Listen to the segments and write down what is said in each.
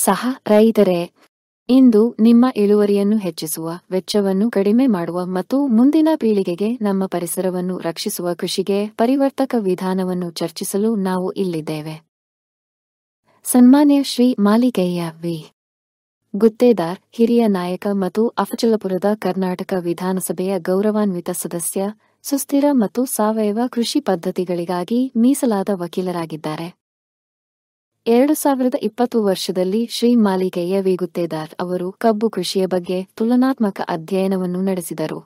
ಸಹ ರೈತರೇ, ಇಂದು ನಿಮ್ಮ ಇಳುವರಿಯನ್ನು ಹೆಚ್ಚಿಸುವ, ವೆಚ್ಚವನ್ನು ಕಡಿಮೆ ಮಾಡುವ ಮತ್ತು ಮುಂದಿನ ಪೀಳಿಗೆಗೆ ನಮ್ಮ ಪರಿಸರವನ್ನು ರಕ್ಷಿಸುವ ಕೃಷಿಗೆ ಪರಿವರ್ತಕ ವಿಧಾನವನ್ನು ಚರ್ಚಿಸಲು ನಾವು ಇಲ್ಲಿದ್ದೇವೆ. ಸನ್ಮಾನ್ಯ ಶ್ರೀ ಮಾಲಿಕಯ್ಯ ವಿ. ಗುತ್ತೇದಾರ್, ಹಿರಿಯ ನಾಯಕ ಮತ್ತು ಅಫಜಲಪುರದ ಕರ್ನಾಟಕ ವಿಧಾನಸಭೆಯ ಗೌರವಾನ್ವಿತ ಸದಸ್ಯ, ಸುಸ್ಥಿರ ಮತ್ತು ಸಾವಯವ ಕೃಷಿ ಪದ್ಧತಿಗಳಿಗಾಗಿ ಮೀಸಲಾದ ವಕೀಲರಾಗಿದ್ದಾರೆ. 2020 ವರ್ಷದಲ್ಲಿ ಶ್ರೀ ಮಾಲಿಕಯ್ಯ ವಿ. ಗುತ್ತೇದಾರ್ ಅವರು ಕಬ್ಬು ಕೃಷಿಯ ಬಗ್ಗೆ ತುಲನಾತ್ಮಕ ಅಧ್ಯಯನವನ್ನು ನಡೆಸಿದರು.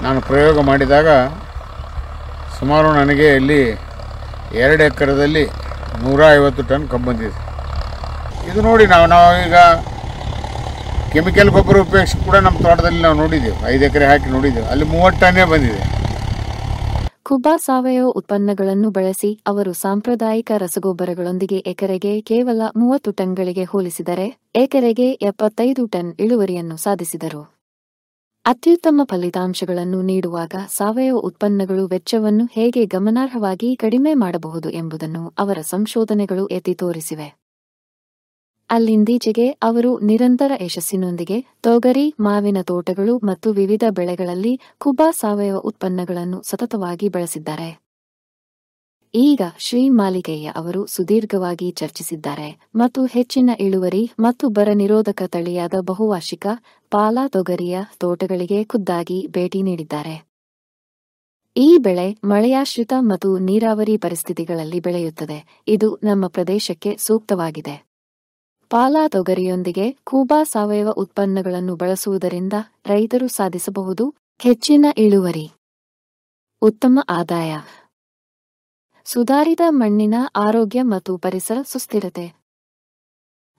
ನಾನು ಪ್ರಯೋಗ ಮಾಡಿದಾಗ ಸುಮಾರು ನನಗೆ ಇಲ್ಲಿ 2 ಎಕರೆದಲ್ಲಿ 150 ಟನ್ ಕಬ್ಬು ಬಂದಿದೆ. ಇದು ನೋಡಿ ನಾವು ಈಗ ಕೆಮಿಕಲ್ ಗೊಬ್ಬರ ಉಪಯೋಗಿಸಿ ಕೂಡ ನಮ್ಮ ತೋಟದಲ್ಲಿ ನಾವು ನೋಡಿದ್ದೇವೆ. 5 ಎಕರೆ ಹಾಕಿ ನೋಡಿದ್ದೇವೆ, ಅಲ್ಲಿ 30 ಟನ್ನೇ ಬಂದಿದೆ. ಕುಬಾ ಸಾವಯವ ಉತ್ಪನ್ನಗಳನ್ನು ಬಳಸಿ ಅವರು ಸಾಂಪ್ರದಾಯಿಕ ರಸಗೊಬ್ಬರಗಳೊಂದಿಗೆ ಎಕರೆಗೆ ಕೇವಲ 30 ಟನ್ಗಳಿಗೆ ಹೋಲಿಸಿದರೆ ಎಕರೆಗೆ 75 ಟನ್ ಇಳುವರಿಯನ್ನು ಸಾಧಿಸಿದರು. ಅತ್ಯುತ್ತಮ ಫಲಿತಾಂಶಗಳನ್ನು ನೀಡುವಾಗ ಸಾವಯವ ಉತ್ಪನ್ನಗಳು ವೆಚ್ಚವನ್ನು ಹೇಗೆ ಗಮನಾರ್ಹವಾಗಿ ಕಡಿಮೆ ಮಾಡಬಹುದು ಎಂಬುದನ್ನು ಅವರ ಸಂಶೋಧನೆಗಳು ಎತ್ತಿ ತೋರಿಸಿವೆ. ಅಲ್ಲಿಂದೀಚೆಗೆ ಅವರು ನಿರಂತರ ಯಶಸ್ಸಿನೊಂದಿಗೆ ತೊಗರಿ, ಮಾವಿನ ತೋಟಗಳು ಮತ್ತು ವಿವಿಧ ಬೆಳೆಗಳಲ್ಲಿ ಕುಬಾ ಸಾವಯವ ಉತ್ಪನ್ನಗಳನ್ನು ಸತತವಾಗಿ ಬಳಸಿದ್ದಾರೆ. ಈಗ ಶ್ರೀ ಮಾಲಿಕಯ್ಯ ಅವರು ಸುದೀರ್ಘವಾಗಿ ಚರ್ಚಿಸಿದ್ದಾರೆ ಮತ್ತು ಹೆಚ್ಚಿನ ಇಳುವರಿ ಮತ್ತು ಬರ ನಿರೋಧಕ ತಳಿಯಾದ ಬಹುವಾರ್ಷಿಕ ಪಾಲಾ ತೊಗರಿಯ ತೋಟಗಳಿಗೆ ಖುದ್ದಾಗಿ ಭೇಟಿ ನೀಡಿದ್ದಾರೆ. ಈ ಬೆಳೆ ಮಳೆಯಾಶ್ರಿತ ಮತ್ತು ನೀರಾವರಿ ಪರಿಸ್ಥಿತಿಗಳಲ್ಲಿ ಬೆಳೆಯುತ್ತದೆ. ಇದು ನಮ್ಮ ಪ್ರದೇಶಕ್ಕೆ ಸೂಕ್ತವಾಗಿದೆ. ಪಾಲಾ ತೊಗರಿಯೊಂದಿಗೆ ಕುಬಾ ಸಾವಯವ ಉತ್ಪನ್ನಗಳನ್ನು ಬಳಸುವುದರಿಂದ ರೈತರು ಸಾಧಿಸಬಹುದು ಹೆಚ್ಚಿನ ಇಳುವರಿ, ಉತ್ತಮ ಆದಾಯ, ಸುಧಾರಿತ ಮಣ್ಣಿನ ಆರೋಗ್ಯ ಮತ್ತು ಪರಿಸರ ಸುಸ್ಥಿರತೆ.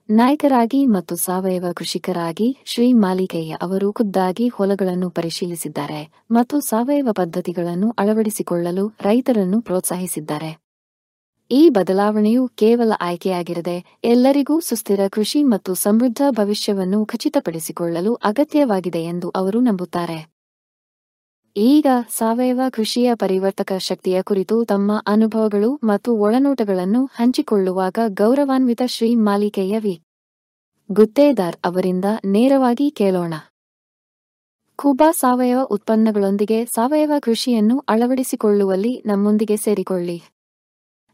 ನಾಯಕರಾಗಿ ಮತ್ತು ಸಾವಯವ ಕೃಷಿಕರಾಗಿ ಶ್ರೀ ಮಾಲಿಕಯ್ಯ ಅವರು ಖುದ್ದಾಗಿ ಹೊಲಗಳನ್ನು ಪರಿಶೀಲಿಸಿದ್ದಾರೆ ಮತ್ತು ಸಾವಯವ ಪದ್ಧತಿಗಳನ್ನು ಅಳವಡಿಸಿಕೊಳ್ಳಲು ರೈತರನ್ನು ಪ್ರೋತ್ಸಾಹಿಸಿದ್ದಾರೆ. ಈ ಬದಲಾವಣೆಯು ಕೇವಲ ಆಯ್ಕೆಯಾಗಿರದೆ ಎಲ್ಲರಿಗೂ ಸುಸ್ಥಿರ ಕೃಷಿ ಮತ್ತು ಸಮೃದ್ಧ ಭವಿಷ್ಯವನ್ನು ಖಚಿತಪಡಿಸಿಕೊಳ್ಳಲು ಅಗತ್ಯವಾಗಿದೆ ಎಂದು ಅವರು ನಂಬುತ್ತಾರೆ. ಈಗ ಸಾವಯವ ಕೃಷಿಯ ಪರಿವರ್ತಕ ಶಕ್ತಿಯ ಕುರಿತು ತಮ್ಮ ಅನುಭವಗಳು ಮತ್ತು ಒಳನೋಟಗಳನ್ನು ಹಂಚಿಕೊಳ್ಳುವಾಗ ಗೌರವಾನ್ವಿತ ಶ್ರೀ ಮಾಲಿಕಯ್ಯ ವಿ. ಗುತ್ತೇದಾರ್ ಅವರಿಂದ ನೇರವಾಗಿ ಕೇಳೋಣ. ಕುಬಾ ಸಾವಯವ ಉತ್ಪನ್ನಗಳೊಂದಿಗೆ ಸಾವಯವ ಕೃಷಿಯನ್ನು ಅಳವಡಿಸಿಕೊಳ್ಳುವಲ್ಲಿ ನಮ್ಮೊಂದಿಗೆ ಸೇರಿಕೊಳ್ಳಿ.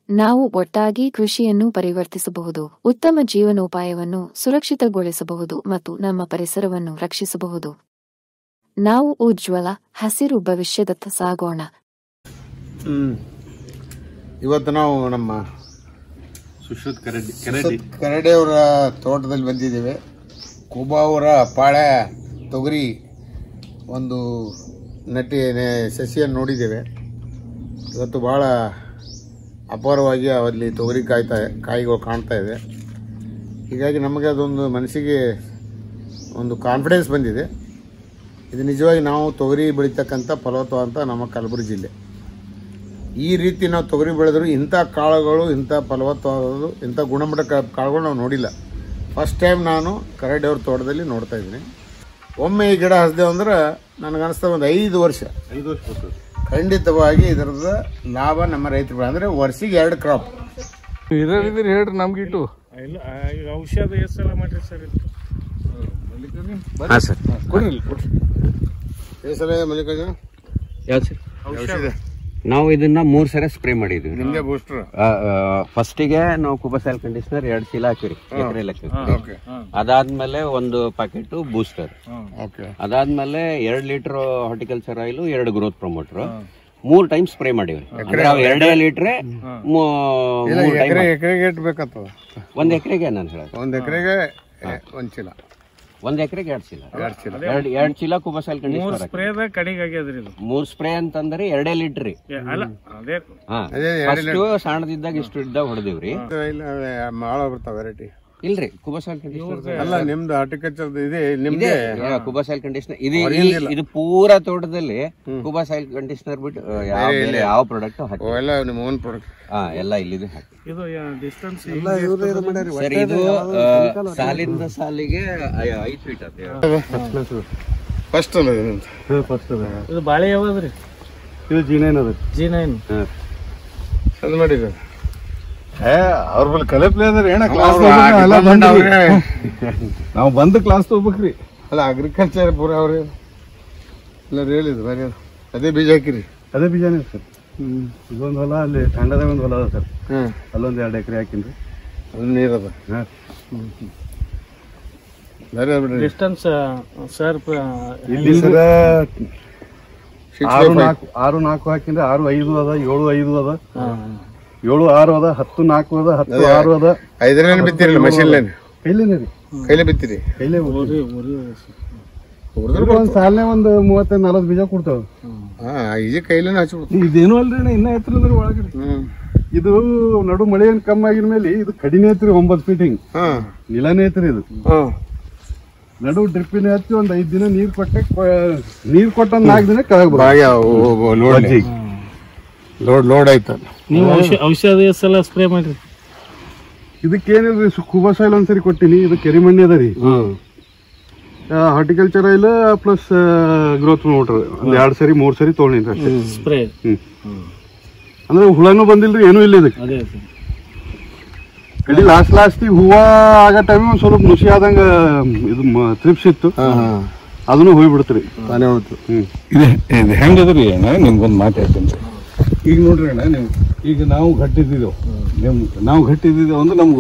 ನಾವು ಒಟ್ಟಾಗಿ ಕೃಷಿಯನ್ನು ಪರಿವರ್ತಿಸಬಹುದು, ಉತ್ತಮ ಜೀವನೋಪಾಯವನ್ನು ಸುರಕ್ಷಿತಗೊಳಿಸಬಹುದು ಮತ್ತು ನಮ್ಮ ಪರಿಸರವನ್ನು ರಕ್ಷಿಸಬಹುದು. ನಾವು ಉಜ್ವಲ ಹಸಿರು ಭವಿಷ್ಯದತ್ತ ಸಾಗೋಣ. ಇವತ್ತು ನಾವು ನಮ್ಮ ಸುಶ್ರುತ್ ಕರಡಿ ಅವರ ತೋಟದಲ್ಲಿ ಬಂದಿದ್ದೇವೆ. ಕುಬಾ ಅವರ ಪಾಳೆ ತೊಗರಿ ಒಂದು ಸಸಿಯನ್ನು ನೋಡಿದ್ದೇವೆ. ಇವತ್ತು ಭಾಳ ಅಪಾರವಾಗಿ ಅಲ್ಲಿ ತೊಗರಿ ಕಾಯಿಗಳು ಕಾಣ್ತಾ ಇದೆ. ಹೀಗಾಗಿ ನಮಗೆ ಅದೊಂದು ಮನಸ್ಸಿಗೆ ಒಂದು ಕಾನ್ಫಿಡೆನ್ಸ್ ಬಂದಿದೆ. ಇದು ನಿಜವಾಗಿ ನಾವು ತೊಗರಿ ಬೆಳೀತಕ್ಕಂಥ ಫಲವತ್ತಾದಂಥ ನಮ್ಮ ಕಲಬುರಗಿ ಜಿಲ್ಲೆ. ಈ ರೀತಿ ನಾವು ತೊಗರಿ ಬೆಳೆದರೂ ಇಂಥ ಕಾಳುಗಳು, ಇಂಥ ಫಲವತ್ತಾದದು, ಇಂಥ ಗುಣಮಟ್ಟ ಕಾಳುಗಳು ನಾವು ನೋಡಿಲ್ಲ. ಫಸ್ಟ್ ಟೈಮ್ ನಾನು ಕರಡಿ ಅವ್ರ ತೋಟದಲ್ಲಿ ನೋಡ್ತಾ ಇದ್ದೀನಿ. ಒಮ್ಮೆ ಈ ಗಿಡ ಹಚ್ದೇವು ಅಂದ್ರೆ ನನಗನ್ನಿಸ್ತಾ ಒಂದು 5 ವರ್ಷ ಖಂಡಿತವಾಗಿ ಇದರದ ಲಾಭ ನಮ್ಮ ರೈತರು. ಅಂದರೆ ವರ್ಷಿಗೆ 2 ಕ್ರಾಪ್ ಹೇಳ್ರಿ ನಮ್ಗೆ ಇಟ್ಟು ಔಷಧ ಎಷ್ಟು ಸಲ ಮಾಡ್ರಿ ಸರ್? ನಾವು ಇದನ್ನ 3 ಸಲ ಸ್ಪ್ರೇ ಮಾಡಿದ್ವಿ. ನಿಮ್ಗೆ ಬೂಸ್ಟರ್ ಫಸ್ಟಿಗೆ ನಾವು ಕುಬಾಸೈಲ್ ಕಂಡೀಷನರ್ 2 ಚೀಲ ಹಾಕಿರಿ ಎಕರೆ ಲೆಕ್ಕ. ಅದಾದ್ಮೇಲೆ 1 ಪ್ಯಾಕೆಟ್ ಬೂಸ್ಟರ್. ಅದಾದ್ಮೇಲೆ 2 litre horticulture oil, 2 growth promoter, 3 time spray ಮಾಡಿವಿ. 2 ಲೀಟ್ರೆ 3 ಟೈಮ್. ಎಕರೆಗೆ ಬೇಕಂತ 1 ಎಕರೆಗೆ ನಾನು ಹೇಳ 1 ಎಕರೆಗೆ 1 ಚೀಲ, 1 ಎಕರೆಗೆ 2 ಚೀಲ, 2 ಚೀಲ ಕುಬಾಸೈಲ್ ಕಂಡೀಷನರ್. 3 ಸ್ಪ್ರೇ ಅಂತಂದ್ರೆ 2 ಲೀಟರ್ ರೀ. ಸಣ್ಣದಿದ್ದಾಗ ಇಷ್ಟು ಇದ್ದಾಗ ಹೊಡೆದಿವ್ರಿ. ಮಾಳ ಬರ್ತಾವ ವೆರೈಟಿ ಇಲ್ರಿ ಕುಬಾಸೈಲ್ ಕಂಡೀಷನರ್ ಅಲ್ಲ, ನಿಮ್ದು ಹಾರ್ಟಿಕಲ್ಚರ್ ಇದೆ. ನಿಮ್ಗೆ ಕುಬಾಸೈಲ್ ಕಂಡೀಷನರ್ ಇದು ಪೂರಾ ತೋಟದಲ್ಲಿ ಕುಬಾಸೈಲ್ ಕಂಡೀಷನರ್ ಬಿಟ್ಟು ಯಾವ ಪ್ರಾಡಕ್ಟ್ ಎಲ್ಲ ನಿಮ್ಮ ಓನ್ ಪ್ರಾಡಕ್ಟ್ ಎಲ್ಲ ಇಲ್ಲಿದೆ ಹಾಕಿ. ಇದು ಡಿಸ್ಟೆನ್ಸ್ ಸರ್, ಇದು ಸಾಲಿಂದ ಸಾಲಿಗೆ 5 ಫೀಟ್ ಫಸ್ಟ್ ಅಲ್ಲ ಇದು ಬಾಳೆ ಯಾವ್ದ್ರಿ? ಇದು G9 ಅದ. G9 ಅದು ಮಾಡಿದ ಅವ್ರ ಬಲ್ಲಿ ಕಲೆಪ್ಲೆ ಅದ್ರ ಏನ ನಾವು ಬಂದು ಕ್ಲಾಸ್ ತಗೋಬೇಕ್ರಿ. ಅಲ್ಲ ಅಗ್ರಿಕಲ್ಚರ್ ಪೂರ ಅವ್ರಿ ಎಲ್ಲರೂ ಹೇಳಿದ್ರು ಬರೀ ಅದೇ ಬೀಜ ಹಾಕಿರಿ. ಅದೇ ಬೀಜನೇ ಸರ್. ಇದೊಂದು ಹೊಲ ಅಲ್ಲಿ ತಂಡದಾಗ ಒಂದು ಹೊಲ ಅದ ಸರ್, ಅಲ್ಲೊಂದು 2 ಎಕರೆ ಹಾಕಿನ್ರಿ. ಅದು ನೀರದ ಬೇರೆ ಡಿಸ್ಟೆನ್ಸ್ ಸರ್ ಇಲ್ಲಿ ಸರ 6-4 ಹಾಕಿಂದ್ರೆ 6-5 ಅದ, 7-5 ಅದ, 7-6 ಅದ, 10-4 ಅದ, 10-6 ಅದ. 5 ಬಿತ್ತಿರಲ್ಲ ಮಷೀನ್ ಕೈಲೇನೆ ರೀ, ಕೈಲೇ ಬಿತ್ತಿರಿ. ಕೈಲೇ ಒಂದ್ ಸಾಲನೆ ಒಂದು 30-40 ಬೀಜ ಕೊಡ್ತಾವ. ಈಜಿ ಕೈಲೇನೆ ಹಚ್ಬಿಡ್ತು. ಇದೇನು ಅಲ್ರಿ ಇನ್ನ ಎತ್ತರ ಅದ್ರಿ ಒಳಗಡೆ. ಇದು ನಡು ಮಳೆ ಏನ್ ಕಮ್ಮಿ ಆಗಿನ ಮೇಲೆ ಇದು ಕಡಿಮೆ ಐತ್ರಿ, 9 ಫೀಟ್ ಹಿಂಗ್ ನಿಲನೇ ಐತ್ರಿ. ಇದು ನಡು ಡ್ರಿಪ್ಪಿನ ಹಚ್ಚಿ ಒಂದ್ 5 ದಿನ ನೀರ್ ಕೊಟ್ಟ 4 ದಿನ ಲೋಡ್ ಆಯ್ತು. ನೀವು ಔಷಧ ಸಲ ಸ್ಪ್ರೇ ಮಾಡ್ರಿ. ಇದಕ್ಕೇನಿಲ್ರಿ, ಕುಬಾ ಸಾಯಿಲ್ ಒಂದ್ಸರಿ ಕೊಟ್ಟಿನಿ. ಇದು ಕೆರಿಮಣ್ಣಿ ಅದ ರೀ. Horticulture oil plus growth promoter ಒಂದ್ 2 ಸರಿ 3 ಸರಿ ತೊಗೊಂಡಿನ್ರಿ ಅಷ್ಟೇ ಸ್ಪ್ರೇ. ಅಂದ್ರೆ ಹುಳನೂ ಬಂದಿಲ್ರಿ, ಏನೂ ಇಲ್ಲ ಇದಕ್ಕೆ. ಕಡಿ ಲಾಸ್ಟ್ ಹೂವ ಆಗೋ ಟೈಮ್ ಒಂದ್ ಸ್ವಲ್ಪ ನುಸಿ ಆದಂಗ ಇದು ತ್ರಿಪ್ಸ್ ಇತ್ತು, ಅದನ್ನು ಹೋಗ್ಬಿಡ್ತ್ರಿ. ತಾನೇ ಹೋಯ್ತು. ಇದು ಹೆಂಗದ್ರಿ ಅಣ್ಣ, ನಿಮ್ಗೊಂದು ಮಾತು ಹೇಳ್ತೀನಿ. ಈಗ ನೋಡ್ರಿ ಅಣ್ಣ, ನೀವು ಈಗ ನಾವು ಗಟ್ಟಿದ್ದೀವಿ, ನಾವು ಗಟ್ಟಿದ್ದೀವಿ ಅಂದ್ರೆ ನಮ್ಗೆ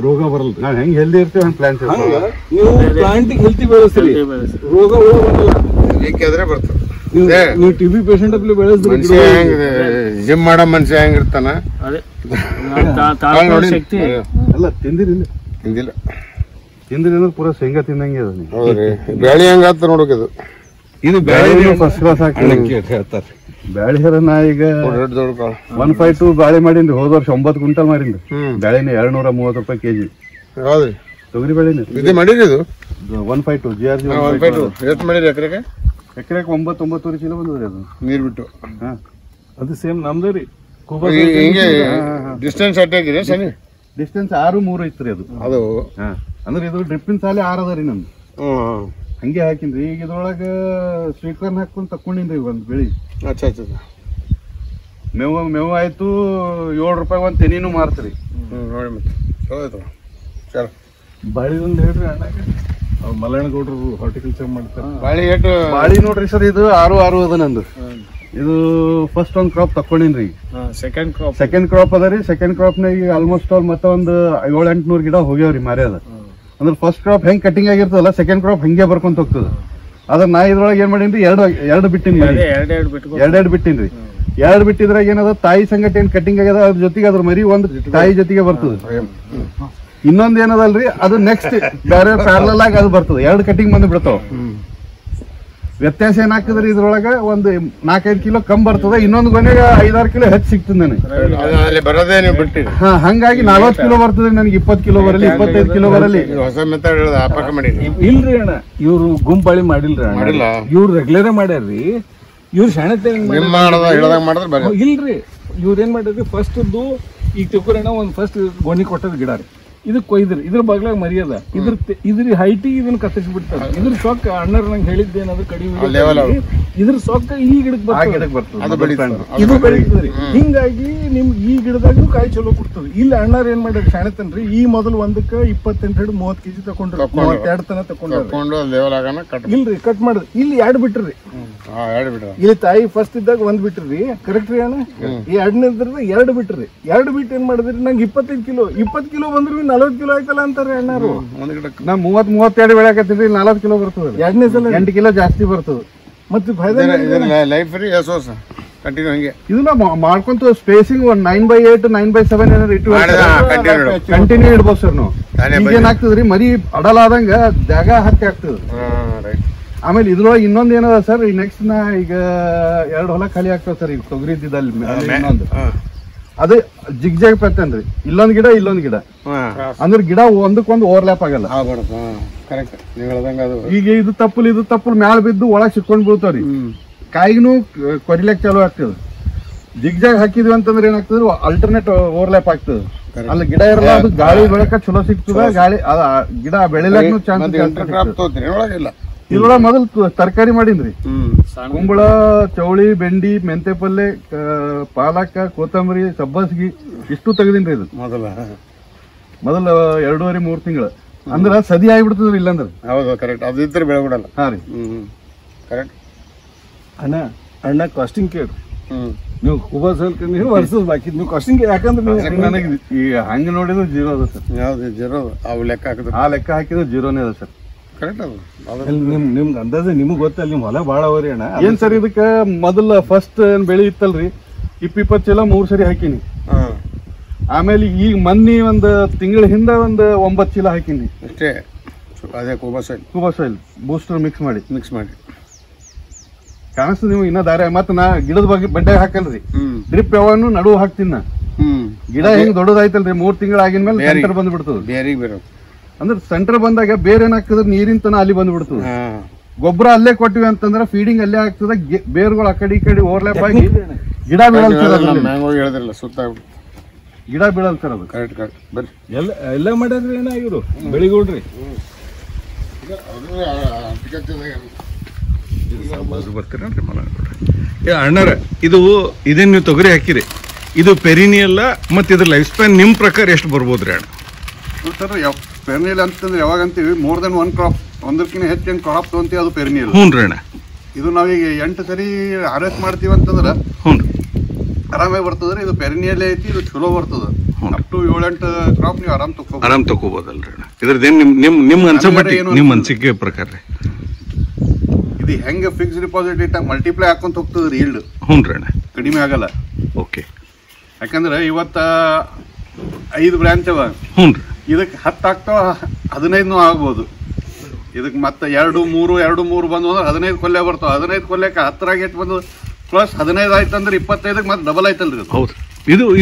ರೋಗ ಬರಲ್ಲ. ನಾವು ಹೆಂಗ್ ಹೆಲ್ದಿ ಇರ್ತೀವಿ ಹಂಗೆ ಪ್ಲಾಂಟ್. ನೀವು ಪ್ಲಾಂಟಿಗೆ ಹೆಲ್ತಿ ಬೆಳೆಸ್ತೀರಿ, ರೋಗ ಆದ್ರೆ ಬರ್ತದೆ. ನೀವು TB ಪೇಷಂಟ್ ಅಪ್ಲಿ ಬೆಳೆಸ್ರಿ. ಜಿಮ್ ಮಾಡೋ ಮನುಷ್ಯ ಹೆಂಗಿರ್ತಾನ ಅಲ್ಲ ತಿಂದಿರಿಲ್ಲ, ತಿಂದಿರಿ ಅಂದ್ರೆ ಪೂರಾ ಶೇಂಗಾ ತಿಂದಂಗೆ ಅದ. ಹೌದ್ರಿ, ಬ್ಯಾಳಿ ಹೆಂಗಾತ ನೋಡೋದು. ಇದು ಬ್ಯಾಳಿ ಫಸ್ಟ್ ಕ್ಲಾಸ್ ಹಾಕಿ ಹೇಳ್ತಾರೆ. ಬ್ಯಾಳಿ ನಾ ಈಗ 152 ಬಾಳೆ ಮಾಡೀನಿ. ಹೋದ ವರ್ಷ 9 ಕ್ವಿಂಟಲ್ ಮಾರೀನಿ. ಬ್ಯಾಳಿನ 230 ರೂಪಾಯಿ ಕೆಜಿ. ಹೌದ್ರಿ, ತೊಗರಿ ಬೆಳೆನ ಇದು ಮಾಡಿರಿ. ಇದು 152 GRG ಎಷ್ಟು ಮಾಡಿರಿ ಎಕರೆಗೆ? ಎಕರೆಗೆ 9-9 ಕಿಲೋ ಬಂದದ್ರಿ. ಅದು ನೀರ್ ಬಿಟ್ಟು ಅದು ಸೇಮ್ ನಮ್ದು ರೀ. ಹಿಂಗೆ ಡಿಸ್ಟೆನ್ಸ್ ಅಟ್ಟಾಗಿದೆ ಸನಿ. ಡಿಸ್ಟೆನ್ಸ್ 6-3 ಐತ್ರಿ ಅದು. ಅಂದ್ರೆ ಇದು ಡ್ರಿಪ್ಪಿನ ಸಾಲೆ 6 ಅದ ರೀ ನಮ್ದು. ಹಂಗೆ ಹಾಕಿನ್ರಿ. ಈಗ ಇದ್ರೊಳಗ ಸ್ವೀಟ್ ಕಾರ್ನ್ ಹಾಕೊಂಡ್ ತಕೊಂಡಿನ್ರಿ ಒಂದ್ ಬೆಳಿ. ಮೇವು ಆಯ್ತು. 7 ರೂಪಾಯಿ ಒಂದ್ ತೆನಿನೂ ಮಾರ್ತ್ರಿ. ನೋಡಿ ಮತ್ತೆ ಬಾಳಿದೊಂದು ಹೇಳ್ರಿ ಅಣ್ಣ. ಮಲ್ಲಣ್ಣಗೌಡ್ರು ಹಾರ್ಟಿಕಲ್ಚರ್ ಮಾಡ್ತಾರೆ. ಬಾಳಿ ನೋಡ್ರಿ ಸರ್, ಇದು 6 ಅದ ನಂದು. ಇದು ಫಸ್ಟ್ ಒಂದ್ ಕ್ರಾಪ್ ತಕೊಂಡಿನ್ರಿ. ಸೆಕೆಂಡ್ ಕ್ರಾಪ್ ಅದ ರೀ. ಸೆಕೆಂಡ್ ಕ್ರಾಪ್ ನಾಗ ಈಗ ಆಲ್ಮೋಸ್ಟ್ ಆಲ್ ಮತ್ತೆ ಒಂದು 700-800 ಗಿಡ ಹೋಗ್ಯಾವ್ರಿ ಮಾರಿ. ಅದ ಅಂದ್ರೆ ಫಸ್ಟ್ ಕ್ರಾಪ್ ಹೆಂಗ್ ಕಟಿಂಗ್ ಆಗಿರ್ತದಲ್ಲ, ಸೆಕೆಂಡ್ ಕ್ರಾಪ್ ಹಂಗೆ ಬರ್ಕೊಂತ ಹೋಗ್ತದ. ಅದ್ರ ನಾ ಇದ್ರೊಳಗೆ ಏನ್ ಮಾಡೀನ್ರಿ, ಎರಡು ಬಿಟ್ಟಿನಿ. 2 ಬಿಟ್ಟಿನ್ರಿ. 2 ಬಿಟ್ಟಿದ್ರಾಗ ಏನದ, ತಾಯಿ ಸಂಗಟ ಏನ್ ಕಟಿಂಗ್ ಆಗ್ಯದ ಅದ್ರ ಜೊತೆಗೆ ಅದ್ರ ಮರಿ ಒಂದ್ ತಾಯಿ ಜೊತೆಗೆ ಬರ್ತದ. ಇನ್ನೊಂದ್ ಏನದಲ್ರಿ, ಅದು ನೆಕ್ಸ್ಟ್ ಬೇರೆ ಪ್ಯಾರಲಲ್ ಆಗಿ ಅದು ಬರ್ತದ. 2 ಕಟಿಂಗ್ ಬಂದು ಬಿಡ್ತಾವ. ವ್ಯತ್ಯಾಸ ಏನಾಗ್ತದ್ರಿ, ಇದ್ರೊಳಗ ಒಂದು 4-5 ಕಿಲೋ ಕಮ್ಮಿ ಬರ್ತದ. ಇನ್ನೊಂದು ಗೊನೆಗೆ 5-6 ಕಿಲೋ ಹೆಚ್ಚು ಸಿಗ್ತದೆ ನನಗೆ. ಬರೋದೇ ನೀವು ಬಿಟ್ಟಿರಿ. ಹಂಗಾಗಿ 40 ಕಿಲೋ ಬರ್ತದೆ ನನಗೆ. 20 ಕಿಲೋ ಬರಲಿ, 25 ಕಿಲೋ ಬರಲಿ. ಹೊಸ ಮೆಥಡ್ ಆಪಾಕ ಮಾಡಿ. ಇಲ್ರಿ ಅಣ್ಣ, ಇವ್ರು ಗುಂಪಾಳಿ ಮಾಡಿಲ್ರಿ ಅಣ್ಣ, ಇವ್ರು ರೆಗ್ಯುಲರೇ ಮಾಡ್ಯಾರ್ರಿ. ಇವ್ರು ಶಾಣತೆ ಇಲ್ರಿ. ಇವ್ರ ಏನ್ ಮಾಡ್ಯಾರ್ರಿ, ಫಸ್ಟ್ ಈಗ ತಿಳ್ಕೊರಣ್ಣ, ಒಂದ್ ಫಸ್ಟ್ ಗೋಣಿ ಕೊಟ್ಟದ ಗಿಡ ರೀ. ಇದು ಕೊಯ್ದ್ರಿ, ಇದ್ರ ಬಗ್ಲಾಗ ಮರಿಯದ. ಇದ್ರ ಹೈಟಿಗೆ ಇದನ್ನ ಕತ್ತರಿಸ್ಬಿಡ್ತಾರೆ. ಇದ್ರ ಸೊಕ್ಕ ಅಣ್ಣರ್ ನಂಗೆ ಹೇಳಿದ್ದೇನಾದ್ರು ಕಡಿಮೆ, ಇದ್ರ ಸೊಕ್ಕ ಈ ಗಿಡಕ್ಕೆ ಬರ್ತದೆ, ಇದು ಬೆಳೀತದ್ರಿ. ಹಿಂಗಾಗಿ ನಿಮ್ಗೆ ಈ ಗಿಡದಾಗೂ ಕಾಯಿ ಚಲೋ ಕೊಡ್ತದೆ. ಇಲ್ಲಿ ಅಣ್ಣರ್ ಏನ್ ಮಾಡ್ಯಾರ ಶಾಣತನ್ರಿ, ಈ ಮೊದಲು ಒಂದಕ್ಕೆ 28-30 ಕೆಜಿ ತಕೊಂಡ್ರಿ, 32 ತನ ತಕೊಂಡ್ರಿ. ಇಲ್ರಿ ಕಟ್ ಮಾಡುದು. ಇಲ್ಲಿ 2 ಬಿಟ್ರಿ. ಇಲ್ಲಿ ತಾಯಿ ಫಸ್ಟ್ ಇದ್ದಾಗ 1 ಬಿಟ್ರಿ. ಕರೆಕ್ಟ್ ರೀ ಅಣ್ಣ. ಈ 2 ಬಿಟ್ರಿ. 2 ಬಿಟ್ಟು ಏನ್ ಮಾಡಿದ್ರಿ, ನಂಗೆ 25 ಕಿಲೋ 20 ಕಿಲೋ ಬಂದ್ರಿ. 40 ಕಿಲೋ ಆಯ್ತಲ್ಲ ಅಂತಾರೆ ಅಣ್ಣಾರು. ನಾ 30-32 ಬೆಳೆಕತ್ತಿದ್ರಿ, 40 ಕಿಲೋ ಬರ್ತದೆ. 2ನೇ ಸಲ 8 ಕಿಲೋ ಜಾಸ್ತಿ ಬರ್ತದೆ. ಮತ್ತೆ ಇದನ್ನ ಮಾಡ್ಕೊಂತ ಸ್ಪೇಸಿಂಗ್ 9/8 9/7 ಏನಾದ್ರು ಇಟ್ಟು ಕಂಟಿನ್ಯೂ ಇಡ್ಬೋದು ಸರ್ ನಾವು. ಏನಾಗ್ತದ್ರಿ, ಮರಿ ಅಡಲಾದಂಗ ಜಾಗ ಹತ್ತಿ ಆಗ್ತದ. ಆಮೇಲೆ ಇದ್ರೊಳಗೆ ಇನ್ನೊಂದ್ ಏನದ ಸರ್, ಈ ನೆಕ್ಸ್ಟ್ ನಾ ಈಗ 2 ಹೊಲ ಖಾಲಿ ಆಗ್ತಾವ ಸರ್. ಈಗ ತೊಗರಿ ಇದ್ದಿದ್ದಲ್ಲಿ ಇನ್ನೊಂದು ಅದೇ ಜಿಗ್ಜಾಗ್ ಪತ್ತನ್ರಿ. ಇಲ್ಲೊಂದ್ ಗಿಡ ಅಂದ್ರೆ ಗಿಡ ಒಂದಕ್ಕೊಂದು ಓವರ್ಲ್ಯಾಪ್ ಆಗಲ್ಲ. ಈಗ ಇದು ತಪ್ಪಲ್ ಮ್ಯಾಲ ಬಿದ್ದು ಒಳಗ್ ಸಿಕ್ಕೊಂಡ್ ಬೀಳ್ತಾವ್ರಿ. ಕಾಯಿಗೂ ಕೊರಿಲಕ್ ಚಾಲು ಆಗ್ತದ. ಜಿಗ್ಜಾಗ್ ಹಾಕಿದ್ವಿ ಅಂತಂದ್ರೆ ಏನಾಗ್ತದ, ಅಲ್ಟರ್ನೇಟ್ ಓವರ್ಲ್ಯಾಪ್ ಆಗ್ತದ. ಅಲ್ಲಿ ಗಿಡ ಇರಲ್ಲ, ಅದು ಗಾಳಿ ಬೆಳಕ ಚಲೋ ಸಿಗ್ತದ. ಗಾಳಿ ಗಿಡ ಬೆಳಿಲಕ್ಕೂ ಚಾನ್ಸ್. ಇದ್ರೊಳಗೆ ಮೊದಲು ತರಕಾರಿ ಮಾಡೀನ್ರಿ. ಕುಂಬಳ, ಚೌಳಿ, ಬೆಂಡಿ, ಮೆಂತೆ ಪಲ್ಲೆ, ಪಾಲಕ, ಕೊತ್ತಂಬರಿ, ಸಬ್ಬಸ್ಗಿ ಇಷ್ಟು ತೆಗೆದಿನ್ರಿ. ಇದು ಮೊದಲ 2.5-3 ತಿಂಗಳು ಅಂದ್ರ ಸದಿ ಆಗಿಬಿಡ್ತದ್ರಿ. ಇಲ್ಲಂದ್ರ ಹೌದು ಕರೆಕ್ಟ್, ಅದು ಇದ್ರೆ ಬೆಳೆ ಬಿಡಲ್ಲ. ಹಾ ರೀ ಕರೆಕ್ಟ್. ಅಣ್ಣ ಕಾಸ್ಟಿಂಗ್ ಕೇಳ್ರಿ. ನೀವು ಕುಬಾ ಸೆಲ್ ವರ್ಷದ ಬಾಕಿ ನೀವು ಕಾಸ್ಟಿಂಗ್, ಯಾಕಂದ್ರೆ ನೀವು ನನಗೆ ಈ ಹಂಗ ನೋಡಿದ್ರೆ 0 ಅದ ಸರ್. ಯಾವ್ದು 0? ಅವು ಲೆಕ್ಕ ಹಾಕಿದ್ರೆ ಆ ಲೆಕ್ಕ ಹಾಕಿದ್ರೆ 0ನೇ ಅದ ಸರ್. ಕರೆಕ್ಟ್ ಅದು. ನಿಮ್ಗೆ ಅಂದಾಜು ನಿಮಗ್ ಗೊತ್ತಲ್ಲ, ನಿಮ್ ಹೊಲ ಬಾಳ ಅವರಿ ಅಣ್ಣ. ಏನ್ ಸರ್ ಇದಕ್ಕ ಮೊದಲ ಫಸ್ಟ್ ಏನ್ ಬೆಳಿ ಇತ್ತಲ್ರಿ, 20 ಚೀಲ 3 ಸರಿ ಹಾಕಿನಿ. ಆಮೇಲೆ ಈಗ ಮೊನ್ನೆ ಒಂದ್ ತಿಂಗಳ ಹಿಂದ 9 ಚೀಲ ಹಾಕಿನಿ ಅಷ್ಟೇ. ಅದೇ ಕುಬಾ ಸಾಯಿಲ್ ಬೂಸ್ಟರ್ ಮಿಕ್ಸ್ ಮಾಡಿ ಕಾಣಿಸ್ತದೆ. ನೀವು ಇನ್ನ ದಾರ ಮತ್ತ ನಾ ಗಿಡದ ಬಗ್ಗೆ ಬಡ್ಡೆ ಹಾಕಲ್ರಿ, ಡ್ರಿಪ್ ಯಾವನ್ನು ನಡುವು ಹಾಕ್ತೀನಿ ನಾ. ಗಿಡ ಹೆಂಗ್ ದೊಡ್ಡದಾಯ್ತಲ್ರಿ, 3 ತಿಂಗಳ ಆಗಿನ ಮೇಲೆ ಸೆಂಟರ್ ಬಂದ್ಬಿಡ್ತದ. ಅಂದ್ರೆ ಸೆಂಟರ್ ಬಂದಾಗ ಬೇರೆ ಏನಾಗ್ತದ, ನೀರಿನ ತನ ಅಲ್ಲಿ ಬಂದ್ಬಿಡ್ತದ. ಗೊಬ್ಬರ ಅಲ್ಲೇ ಕೊಟ್ಟಿವಿ ಅಂತಂದ್ರೆ ಫೀಡಿಂಗ್ ಅಲ್ಲೇ ಆಗ್ತದ, ಬೇರ್ಗಳು ಆ ಕಡೆ ಈ ಕಡೆ ಓವರ್ಲ್ಯಾಪ್ ಆಗಿ ಗಿಡ ಬೀಳಲ್ ಸರ್. ಸುತ್ತ ಗಿಡ ಬೀಳಲ್ ಸರ್. ಅದು ಕರೆಕ್ಟ್ ಕರೆಕ್ಟ್. ಬರ್ರಿ ಎಲ್ಲ ಮಾಡ್ಯಾರ್ರಿ ಏನ ಇವ್ರು ಬೆಳಿಗೋಡ್ರಿ. ಬರ್ತೀರನ್ರಿ ಮಲ ಅಣ್ಣಾರ, ಇದೇನ್ ನೀವು ತೊಗರಿ ಹಾಕಿರಿ, ಇದು ಪೆರಿನಿಯಲ್ಲ ಮತ್ತು ಇದ್ರ ಲೈಫ್ ಸ್ಪ್ಯಾನ್ ನಿಮ್ಮ ಪ್ರಕಾರ ಎಷ್ಟು ಬರ್ಬೋದ್ರಿ ಅಣ್ಣ? ಸರ್ ಪೆರಿನಿಯಲ್ ಅಂತಂದ್ರೆ ಯಾವಾಗ ಅಂತೀವಿ, ಮೋರ್ ದನ್ 1 ಕ್ರಾಪ್, ಒಂದಕ್ಕಿಂತ ಹೆಚ್ಚಿನ ಕ್ರಾಪ್ ತಗೊಂತೀವಿ, ಅದು ಪೆರಿನಿಯಲ್. ಹ್ಞೂ ರೀ ಅಣ್ಣ. ಇದು ನಾವೀಗ 8 ಸರಿ ಹಾರ್ವೆಸ್ಟ್ ಮಾಡ್ತೀವಿ ಅಂತಂದ್ರೆ ಹ್ಞೂ ರೀ ಆರಾಮಾಗಿ ಬರ್ತದ್ರಿ. ಇದು ಪೆರಿನಿಯಲ್ ಐತಿ, ಇದು ಚಲೋ ಬರ್ತದ. ಅಪ್ ಟು 7-8 ಕ್ರಾಪ್ ನೀವು ಆರಾಮ್ ತಗೋಬೋದಲ್ರಿ ಅಣ್ಣ. ಇದ್ರದ್ದೇನು ನಿಮ್ಗೆ ಅನ್ಸಬಟ್ಟಿ ನಿಮ್ಮ ಅನ್ಸಿಕೆ ಪ್ರಕಾರ ರೀ ಇದು ಹೆಂಗೆ ಫಿಕ್ಸ್ ಡಿಪಾಸಿಟ್ ಇಟ್ಟ ಮಲ್ಟಿಪ್ಲೈ ಹಾಕೊಂತ ಹೋಗ್ತದ್ರಿ ಈಲ್ಡ್. ಹ್ಞೂ ರೀ ಅಣ್ಣ, ಕಡಿಮೆ ಆಗಲ್ಲ. ಓಕೆ. ಯಾಕಂದ್ರೆ ಇವತ್ತ 5 ಬ್ರಾಂಚ್ ಅವ, ಹ್ಞೂ ರೀ, ಇದಕ್ಕೆ 10 ಆಗ್ತಾವ, 15 ಆಗ್ಬೋದು. ಇದಕ್ಕೆ ಮತ್ತೆ 2-3 ಬಂದು ಅಂದ್ರೆ 15 ಕೊಲ್ಲೆ ಬರ್ತಾವ. 15 ಕೊಲ್ಲೆಕ್ಕೆ 10 ಎಷ್ಟು ಬಂದು ಪ್ಲಸ್ 15 ಆಯ್ತು ಅಂದ್ರೆ 25ಕ್ಕೆ ಮತ್ತೆ ಡಬಲ್ ಆಯ್ತಲ್ರಿ. ಹೌದು,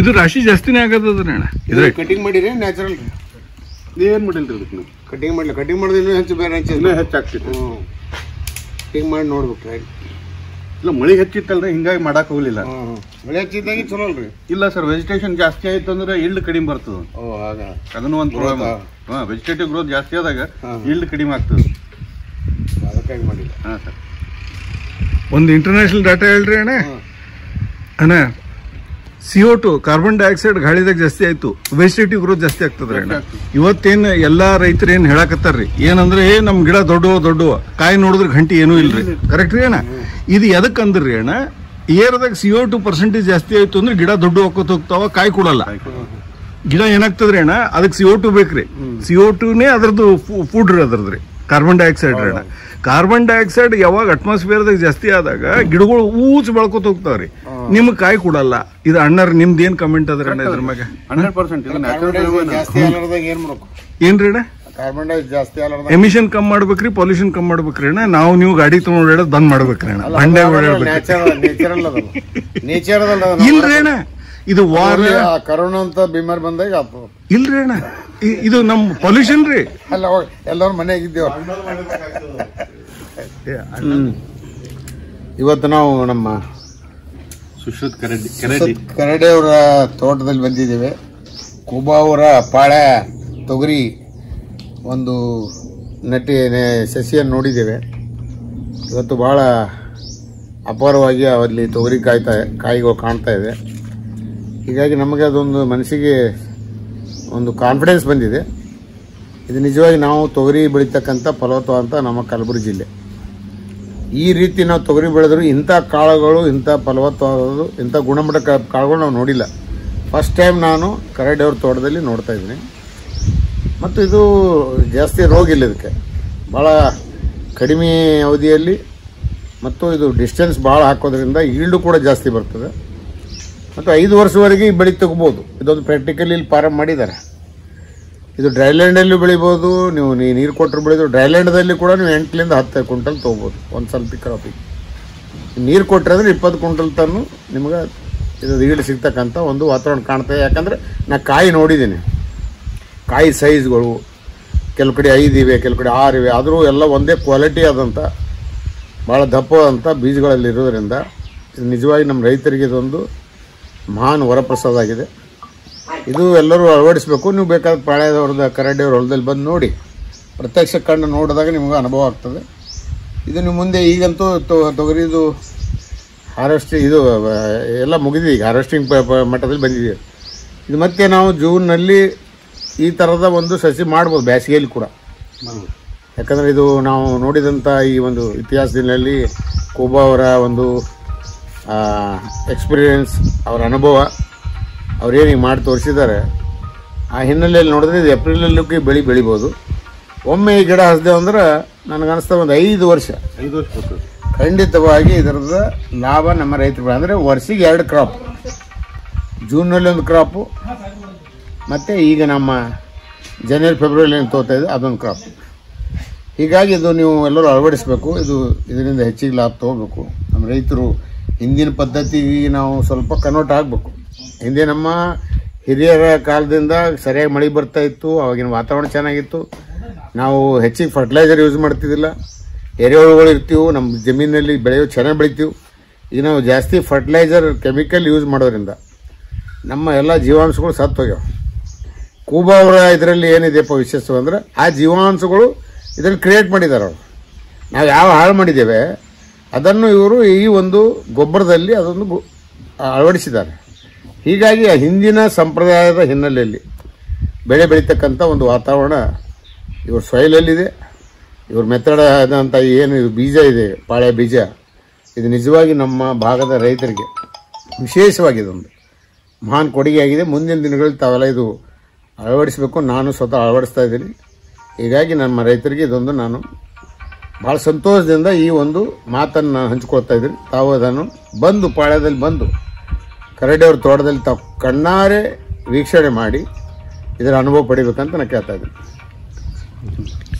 ಇದು ರಾಶಿ ಜಾಸ್ತಿನೇ ಆಗದ್ರಿ ಅಣ್ಣ. ಇದ್ರೆ ಕಟಿಂಗ್ ಮಾಡಿರಿ ನ್ಯಾಚುರಲ್ ಏನ್ ಮಾಡಿಲ್ರಿ ಇದಕ್ಕೆ ನಾವು ಕಟಿಂಗ್ ಮಾಡಲಿ. ಕಟಿಂಗ್ ಮಾಡಿದ್ರೆ ಇನ್ನೂ ಹೆಚ್ಚು ಬೇರೆ ಇನ್ನೂ ಹೆಚ್ಚಾಗ್ತಿತ್ತು. ಕಟಿಂಗ್ ಮಾಡಿ ನೋಡ್ಬೇಕು. ಇಲ್ಲ ಮಳೆ ಹೆಚ್ಚಿತ್ತಲ್ರಿ, ಹಿಂಗಾಗಿ ಮಾಡಕ್ ಹೋಗ್ಲಿಲ್ಲ. ಮಳೆ ಹೆಚ್ಚಿದ್ದಾಗಿ ಚಲೋ ಅಲ್ರಿ. ಇಲ್ಲ ಸರ್, ವೆಜಿಟೇಷನ್ ಜಾಸ್ತಿ ಆಯ್ತು ಅಂದ್ರೆ ಈಲ್ಡ್ ಕಡಿಮೆ ಬರ್ತದ. ಅದನ್ನು ಒಂದು ಪ್ರಾಬ್ಲಮ್. ವೆಜಿಟೇಟಿವ್ ಗ್ರೋತ್ ಜಾಸ್ತಿ ಆದಾಗ ಈಲ್ಡ್ ಕಡಿಮೆ ಆಗ್ತದೆ. ಅದಕ್ಕಾಗಿ ಮಾಡಿಲ್ಲ. ಹಾ ಸರ್. ಒಂದು ಇಂಟರ್ನ್ಯಾಷನಲ್ ಡಾಟಾ ಹೇಳ್ರಿ ಅಣ್ಣ. ಅಣ್ಣ CO2 ಕಾರ್ಬನ್ ಡೈಆಕ್ಸೈಡ್ ಗಾಳಿದಾಗ ಜಾಸ್ತಿ ಆಯ್ತು, ವೆಜಿಟೇಟಿವ್ ಗ್ರೋತ್ ಜಾಸ್ತಿ ಆಗ್ತದ್ರಿ ಅಣ್ಣ. ಇವತ್ತೇನು ಎಲ್ಲಾ ರೈತರು ಏನ್ ಹೇಳಕತ್ತಾರ್ರಿ, ಏನಂದ್ರೆ ನಮ್ ಗಿಡ ದೊಡ್ಡವ ಕಾಯಿ ನೋಡಿದ್ರೆ ಗಂಟಿ ಏನೂ ಇಲ್ರಿ. ಕರೆಕ್ಟ್ ರೀ ಅಣ್ಣ. ಇದು ಎದಕ್ ಅಂದ್ರಿ ಅಣ್ಣ, ಏರ್ದಾಗ CO2% ಜಾಸ್ತಿ ಆಯ್ತು ಅಂದ್ರೆ ಗಿಡ ದೊಡ್ಡ ಹೋಗ್ಕೋತ ಹೋಗ್ತಾವ, ಕಾಯಿ ಕೊಡಲ್ಲ. ಗಿಡ ಏನಾಗ್ತದ್ರಿ ಅಣ್ಣ, ಅದಕ್ಕೆ CO2 ಬೇಕ್ರಿ. CO2ನೇ ಅದ್ರದ್ದು ಫುಡ್ ರೀ, ಅದ್ರದ್ರಿ ಕಾರ್ಬನ್ ಡೈಆಕ್ಸೈಡ್ ರೀ ಅಣ್ಣ. ಕಾರ್ಬನ್ ಡೈಆಕ್ಸೈಡ್ ಯಾವಾಗ ಅಟ್ಮಾಸ್ಫಿಯರ್ದಾಗ ಜಾಸ್ತಿ ಆದಾಗ ಗಿಡಗಳು ಊಚ್ ಬೆಳ್ಕೊತ ಹೋಗ್ತಾವ್ರಿ, ನಿಮ್ಗೆ ಕಾಯಿ ಕೊಡಲ್ಲ. ಇದು ಅಣ್ಣರ್ ನಿಮ್ದು ಏನ್ ಕಮೆಂಟ್ ಅದ್ರ ಅಣ್ಣ ಇದ್ರ ಮ್ಯಾಗ? 100% ಏನ್ರಿ ಅಣ್ಣ, ಕಾರ್ಬನ್ ಡೈಆಕ್ಸೈಡ್ ಜಾಸ್ತಿ ಎಮಿಷನ್ ಕಮ್ಮಿ ಮಾಡ್ಬೇಕ್ರಿ, ಪೊಲ್ಯೂಷನ್ ಕಮ್ಮಿ ಮಾಡ್ಬೇಕ್ರಿ ಅಣ್ಣ. ನೀವು ಗಾಡಿ ತಗೊಂಡ್ ಬಂದ್ ಮಾಡ್ಬೇಕ್ರಿ ಅಣ್ಣ, ಬಂಡೆ ಇಲ್ರಿ ಅಣ್ಣ. ಇದು ವಾರ್ ಕರೋನಾ ಅಂತ ಬಿಮಾರ್ ಬಂದಾಗ ಇಲ್ರಿ ಅಣ್ಣ, ಇದು ನಮ್ ಪೊಲ್ಯೂಷನ್ ರೀ. ಅಲ್ಲ ಎಲ್ಲರೂ ಮನೆಯಾಗಿದ್ದೇವ. ಇವತ್ತು ನಾವು ನಮ್ಮ ಸುಶ್ರುತ್ ಕರಡಿ ಅವರ ತೋಟದಲ್ಲಿ ಬಂದಿದ್ದೇವೆ. ಕುಬಾ ಅವರ ಪಾಳ್ಯ ತೊಗರಿ ಒಂದು ಸಸಿಯನ್ನು ನೋಡಿದ್ದೇವೆ. ಇವತ್ತು ಭಾಳ ಅಪಾರವಾಗಿ ಅಲ್ಲಿ ತೊಗರಿ ಕಾಯಿಗಳು ಕಾಣ್ತಾ ಇದೆ. ಹೀಗಾಗಿ ನಮಗೆ ಅದೊಂದು ಮನಸ್ಸಿಗೆ ಒಂದು ಕಾನ್ಫಿಡೆನ್ಸ್ ಬಂದಿದೆ. ಇದು ನಿಜವಾಗಿ ನಾವು ತೊಗರಿ ಬೆಳೀತಕ್ಕಂಥ ಫಲವತ್ತಾದಂಥ ನಮ್ಮ ಕಲಬುರಗಿ ಜಿಲ್ಲೆ. ಈ ರೀತಿ ನಾವು ತೊಗರಿ ಬೆಳೆದ್ರು ಇಂಥ ಕಾಳುಗಳು, ಇಂಥ ಫಲವತ್ತಾದದು, ಇಂಥ ಗುಣಮಟ್ಟ ಕಾಳುಗಳು ನಾವು ನೋಡಿಲ್ಲ. ಫಸ್ಟ್ ಟೈಮ್ ನಾನು ಕರಡಿ ಅವ್ರ ತೋಟದಲ್ಲಿ ನೋಡ್ತಾ ಇದ್ದೀನಿ. ಮತ್ತು ಇದು ಜಾಸ್ತಿ ರೋಗ ಇಲ್ಲ ಇದಕ್ಕೆ, ಭಾಳ ಕಡಿಮೆ ಅವಧಿಯಲ್ಲಿ, ಮತ್ತು ಇದು ಡಿಸ್ಟೆನ್ಸ್ ಭಾಳ ಹಾಕೋದ್ರಿಂದ ಈಲ್ಡು ಕೂಡ ಜಾಸ್ತಿ ಬರ್ತದೆ. ಮತ್ತು 5 ವರ್ಷವರೆಗೆ ಈ ಬೆಳೆ ತಗೋಬೋದು. ಇದೊಂದು ಪ್ರಾಕ್ಟಿಕಲಿ ಇಲ್ಲಿ ಫಾರಮ್ ಮಾಡಿದ್ದಾರೆ. ಇದು ಡ್ರೈಲ್ಯಾಂಡಲ್ಲೂ ಬೆಳಿಬೋದು, ನೀವು ನೀರು ಕೊಟ್ಟರು ಬೆಳೆದು. ಡ್ರೈಲ್ಯಾಂಡದಲ್ಲಿ ಕೂಡ ನೀವು 8ರಿಂದ 10 ಕ್ವಿಂಟಲ್ ತೊಗೋಬೋದು ಒಂದು ಸ್ವಲ್ಪ ಕ್ರಾಪಿಗೆ. ನೀರು ಕೊಟ್ಟರೆ ಅಂದರೆ 20 ಕ್ವಿಂಟಲ್ ತನಕ ನಿಮ್ಗೆ ಇದು ಈಲ್ಡ್ ಸಿಗ್ತಕ್ಕಂಥ ಒಂದು ವಾತಾವರಣ ಕಾಣ್ತದೆ. ಯಾಕಂದರೆ ನಾ ಕಾಯಿ ನೋಡಿದ್ದೀನಿ, ಕಾಯಿ ಸೈಜ್ಗಳು ಕೆಲವು ಕಡೆ 5 ಇವೆ, ಕೆಲವು ಕಡೆ 6 ಇವೆ. ಆದರೂ ಎಲ್ಲ ಒಂದೇ ಕ್ವಾಲಿಟಿ ಆದಂಥ ಭಾಳ ದಪ್ಪವಾದಂಥ ಬೀಜಗಳಲ್ಲಿರೋದ್ರಿಂದ ಇದು ನಿಜವಾಗಿ ನಮ್ಮ ರೈತರಿಗೆ ಇದೊಂದು ಮಹಾನ್ ವರಪ್ರಸಾದ ಆಗಿದೆ. ಇದು ಎಲ್ಲರೂ ಅಳವಡಿಸಬೇಕು. ನೀವು ಬೇಕಾದ ಪಾಳ್ಯದವ್ರದ್ದು ಕರಡಿಯವ್ರ ಹೊಲದಲ್ಲಿ ಬಂದು ನೋಡಿ, ಪ್ರತ್ಯಕ್ಷ ಕಣ್ಣು ನೋಡಿದಾಗ ನಿಮ್ಗೆ ಅನುಭವ ಆಗ್ತದೆ. ಇದು ನೀವು ಮುಂದೆ ಈಗಂತೂ ತೊಗರಿದು ಹಾರ್ವೆಸ್ಟಿಂಗ್ ಇದು ಎಲ್ಲ ಮುಗಿದಿದೆ, ಈಗ ಹಾರ್ವೆಸ್ಟಿಂಗ್ ಮಟ್ಟದಲ್ಲಿ ಬಂದಿದೆ. ಇದು ಮತ್ತೆ ನಾವು ಜೂನ್ನಲ್ಲಿ ಈ ಥರದ ಒಂದು ಸಸಿ ಮಾಡ್ಬೋದು ಬೇಸಿಗೆಯಲ್ಲಿ ಕೂಡ. ಯಾಕಂದರೆ ಇದು ನಾವು ನೋಡಿದಂಥ ಈ ಒಂದು ಇತಿಹಾಸದಲ್ಲಿ ಕೂಬಾ ಅವರ ಒಂದು ಎಕ್ಸ್ಪೀರಿಯೆನ್ಸ್, ಅವರ ಅನುಭವ, ಅವ್ರೇನು ಮಾಡಿ ತೋರಿಸಿದ್ದಾರೆ, ಆ ಹಿನ್ನೆಲೆಯಲ್ಲಿ ನೋಡಿದ್ರೆ ಇದು ಏಪ್ರಿಲಲ್ಲೂ ಬೆಳಿಬೋದು. ಒಮ್ಮೆ ಈ ಗಿಡ ಹಚ್ದೇವು ಅಂದ್ರೆ ನನಗನ್ನಿಸ್ತಾ ಒಂದು 5 ವರ್ಷ ಖಂಡಿತವಾಗಿ ಇದರದ ಲಾಭ ನಮ್ಮ ರೈತರು. ಅಂದರೆ ವರ್ಷಿಗೆ 2 ಕ್ರಾಪ್, ಜೂನ್ನಲ್ಲಿ ಒಂದು ಕ್ರಾಪು, ಮತ್ತು ಈಗ ನಮ್ಮ ಜನವರಿ ಫೆಬ್ರವರಿ ಏನು ತೋತಾ ಇದೆ ಅದೊಂದು ಕ್ರಾಪ್. ಹೀಗಾಗಿ ಇದು ನೀವು ಎಲ್ಲರೂ ಅಳವಡಿಸಬೇಕು. ಇದರಿಂದ ಹೆಚ್ಚಿಗೆ ಲಾಭ ತೊಗೋಬೇಕು. ನಮ್ಮ ರೈತರು ಹಿಂದಿನ ಪದ್ಧತಿಗೆ ನಾವು ಸ್ವಲ್ಪ ಕನ್ವರ್ಟ್ ಆಗಬೇಕು. ಹಿಂದೆ ನಮ್ಮ ಹಿರಿಯರ ಕಾಲದಿಂದ ಸರಿಯಾಗಿ ಮಳೆ ಬರ್ತಾ ಇತ್ತು, ಆವಾಗಿನ ವಾತಾವರಣ ಚೆನ್ನಾಗಿತ್ತು, ನಾವು ಹೆಚ್ಚಿಗೆ ಫರ್ಟಿಲೈಸರ್ ಯೂಸ್ ಮಾಡ್ತಿದ್ದಿಲ್ಲ, ಎರೆಹುಳುಗಳು ಇರ್ತೀವಿ, ನಮ್ಮ ಜಮೀನಲ್ಲಿ ಬೆಳೆಯೋ ಚೆನ್ನಾಗಿ ಬೆಳಿತೀವಿ. ಈಗ ನಾವು ಜಾಸ್ತಿ ಫರ್ಟಿಲೈಸರ್ ಕೆಮಿಕಲ್ ಯೂಸ್ ಮಾಡೋದ್ರಿಂದ ನಮ್ಮ ಎಲ್ಲ ಜೀವಾಂಶಗಳು ಸತ್ತೋಗ್ಯಾವ. ಕೂಬಾ ಅವರ ಇದರಲ್ಲಿ ಏನಿದೆಯಪ್ಪ ವಿಶೇಷ ಅಂದರೆ ಆ ಜೀವಾಂಶಗಳು ಇದನ್ನು ಕ್ರಿಯೇಟ್ ಮಾಡಿದ್ದಾರೆ. ಅವರು ನಾವು ಯಾವ ಹಾಳು ಮಾಡಿದ್ದೇವೆ ಅದನ್ನು ಇವರು ಈ ಒಂದು ಗೊಬ್ಬರದಲ್ಲಿ ಅದೊಂದು ಅಳವಡಿಸಿದ್ದಾರೆ. ಹೀಗಾಗಿ ಆ ಹಿಂದಿನ ಸಂಪ್ರದಾಯದ ಹಿನ್ನೆಲೆಯಲ್ಲಿ ಬೆಳೆ ಬೆಳೀತಕ್ಕಂಥ ಒಂದು ವಾತಾವರಣ ಇವ್ರ ಸಾಯಿಲಲ್ಲಿದೆ. ಇವ್ರ ಮೆಥಡ್ ಆದಂಥ ಏನು ಇದು ಬೀಜ ಇದೆ, ಪಾಳೆ ಬೀಜ, ಇದು ನಿಜವಾಗಿ ನಮ್ಮ ಭಾಗದ ರೈತರಿಗೆ ವಿಶೇಷವಾಗಿ ಇದೊಂದು ಮಹಾನ್ ಕೊಡುಗೆಯಾಗಿದೆ. ಮುಂದಿನ ದಿನಗಳಲ್ಲಿ ತಾವೆಲ್ಲ ಇದು ಅಳವಡಿಸಬೇಕು. ನಾನು ಸ್ವತಃ ಅಳವಡಿಸ್ತಾ ಇದ್ದೀನಿ. ಹೀಗಾಗಿ ನಮ್ಮ ರೈತರಿಗೆ ಇದೊಂದು ನಾನು ಭಾಳ ಸಂತೋಷದಿಂದ ಈ ಒಂದು ಮಾತನ್ನು ನಾನು ಹಂಚ್ಕೊಳ್ತಾ ಇದ್ದೀನಿ. ತಾವು ಅದನ್ನು ಬಂದು ಪಾಳ್ಯದಲ್ಲಿ ಬಂದು ಕರಡಿಯವ್ರ ತೋಟದಲ್ಲಿ ತಾವು ಕಣ್ಣಾರೆ ವೀಕ್ಷಣೆ ಮಾಡಿ ಇದರ ಅನುಭವ ಪಡಿಬೇಕಂತ ನಾನು ಕೇಳ್ತಾ ಇದ್ದೀನಿ.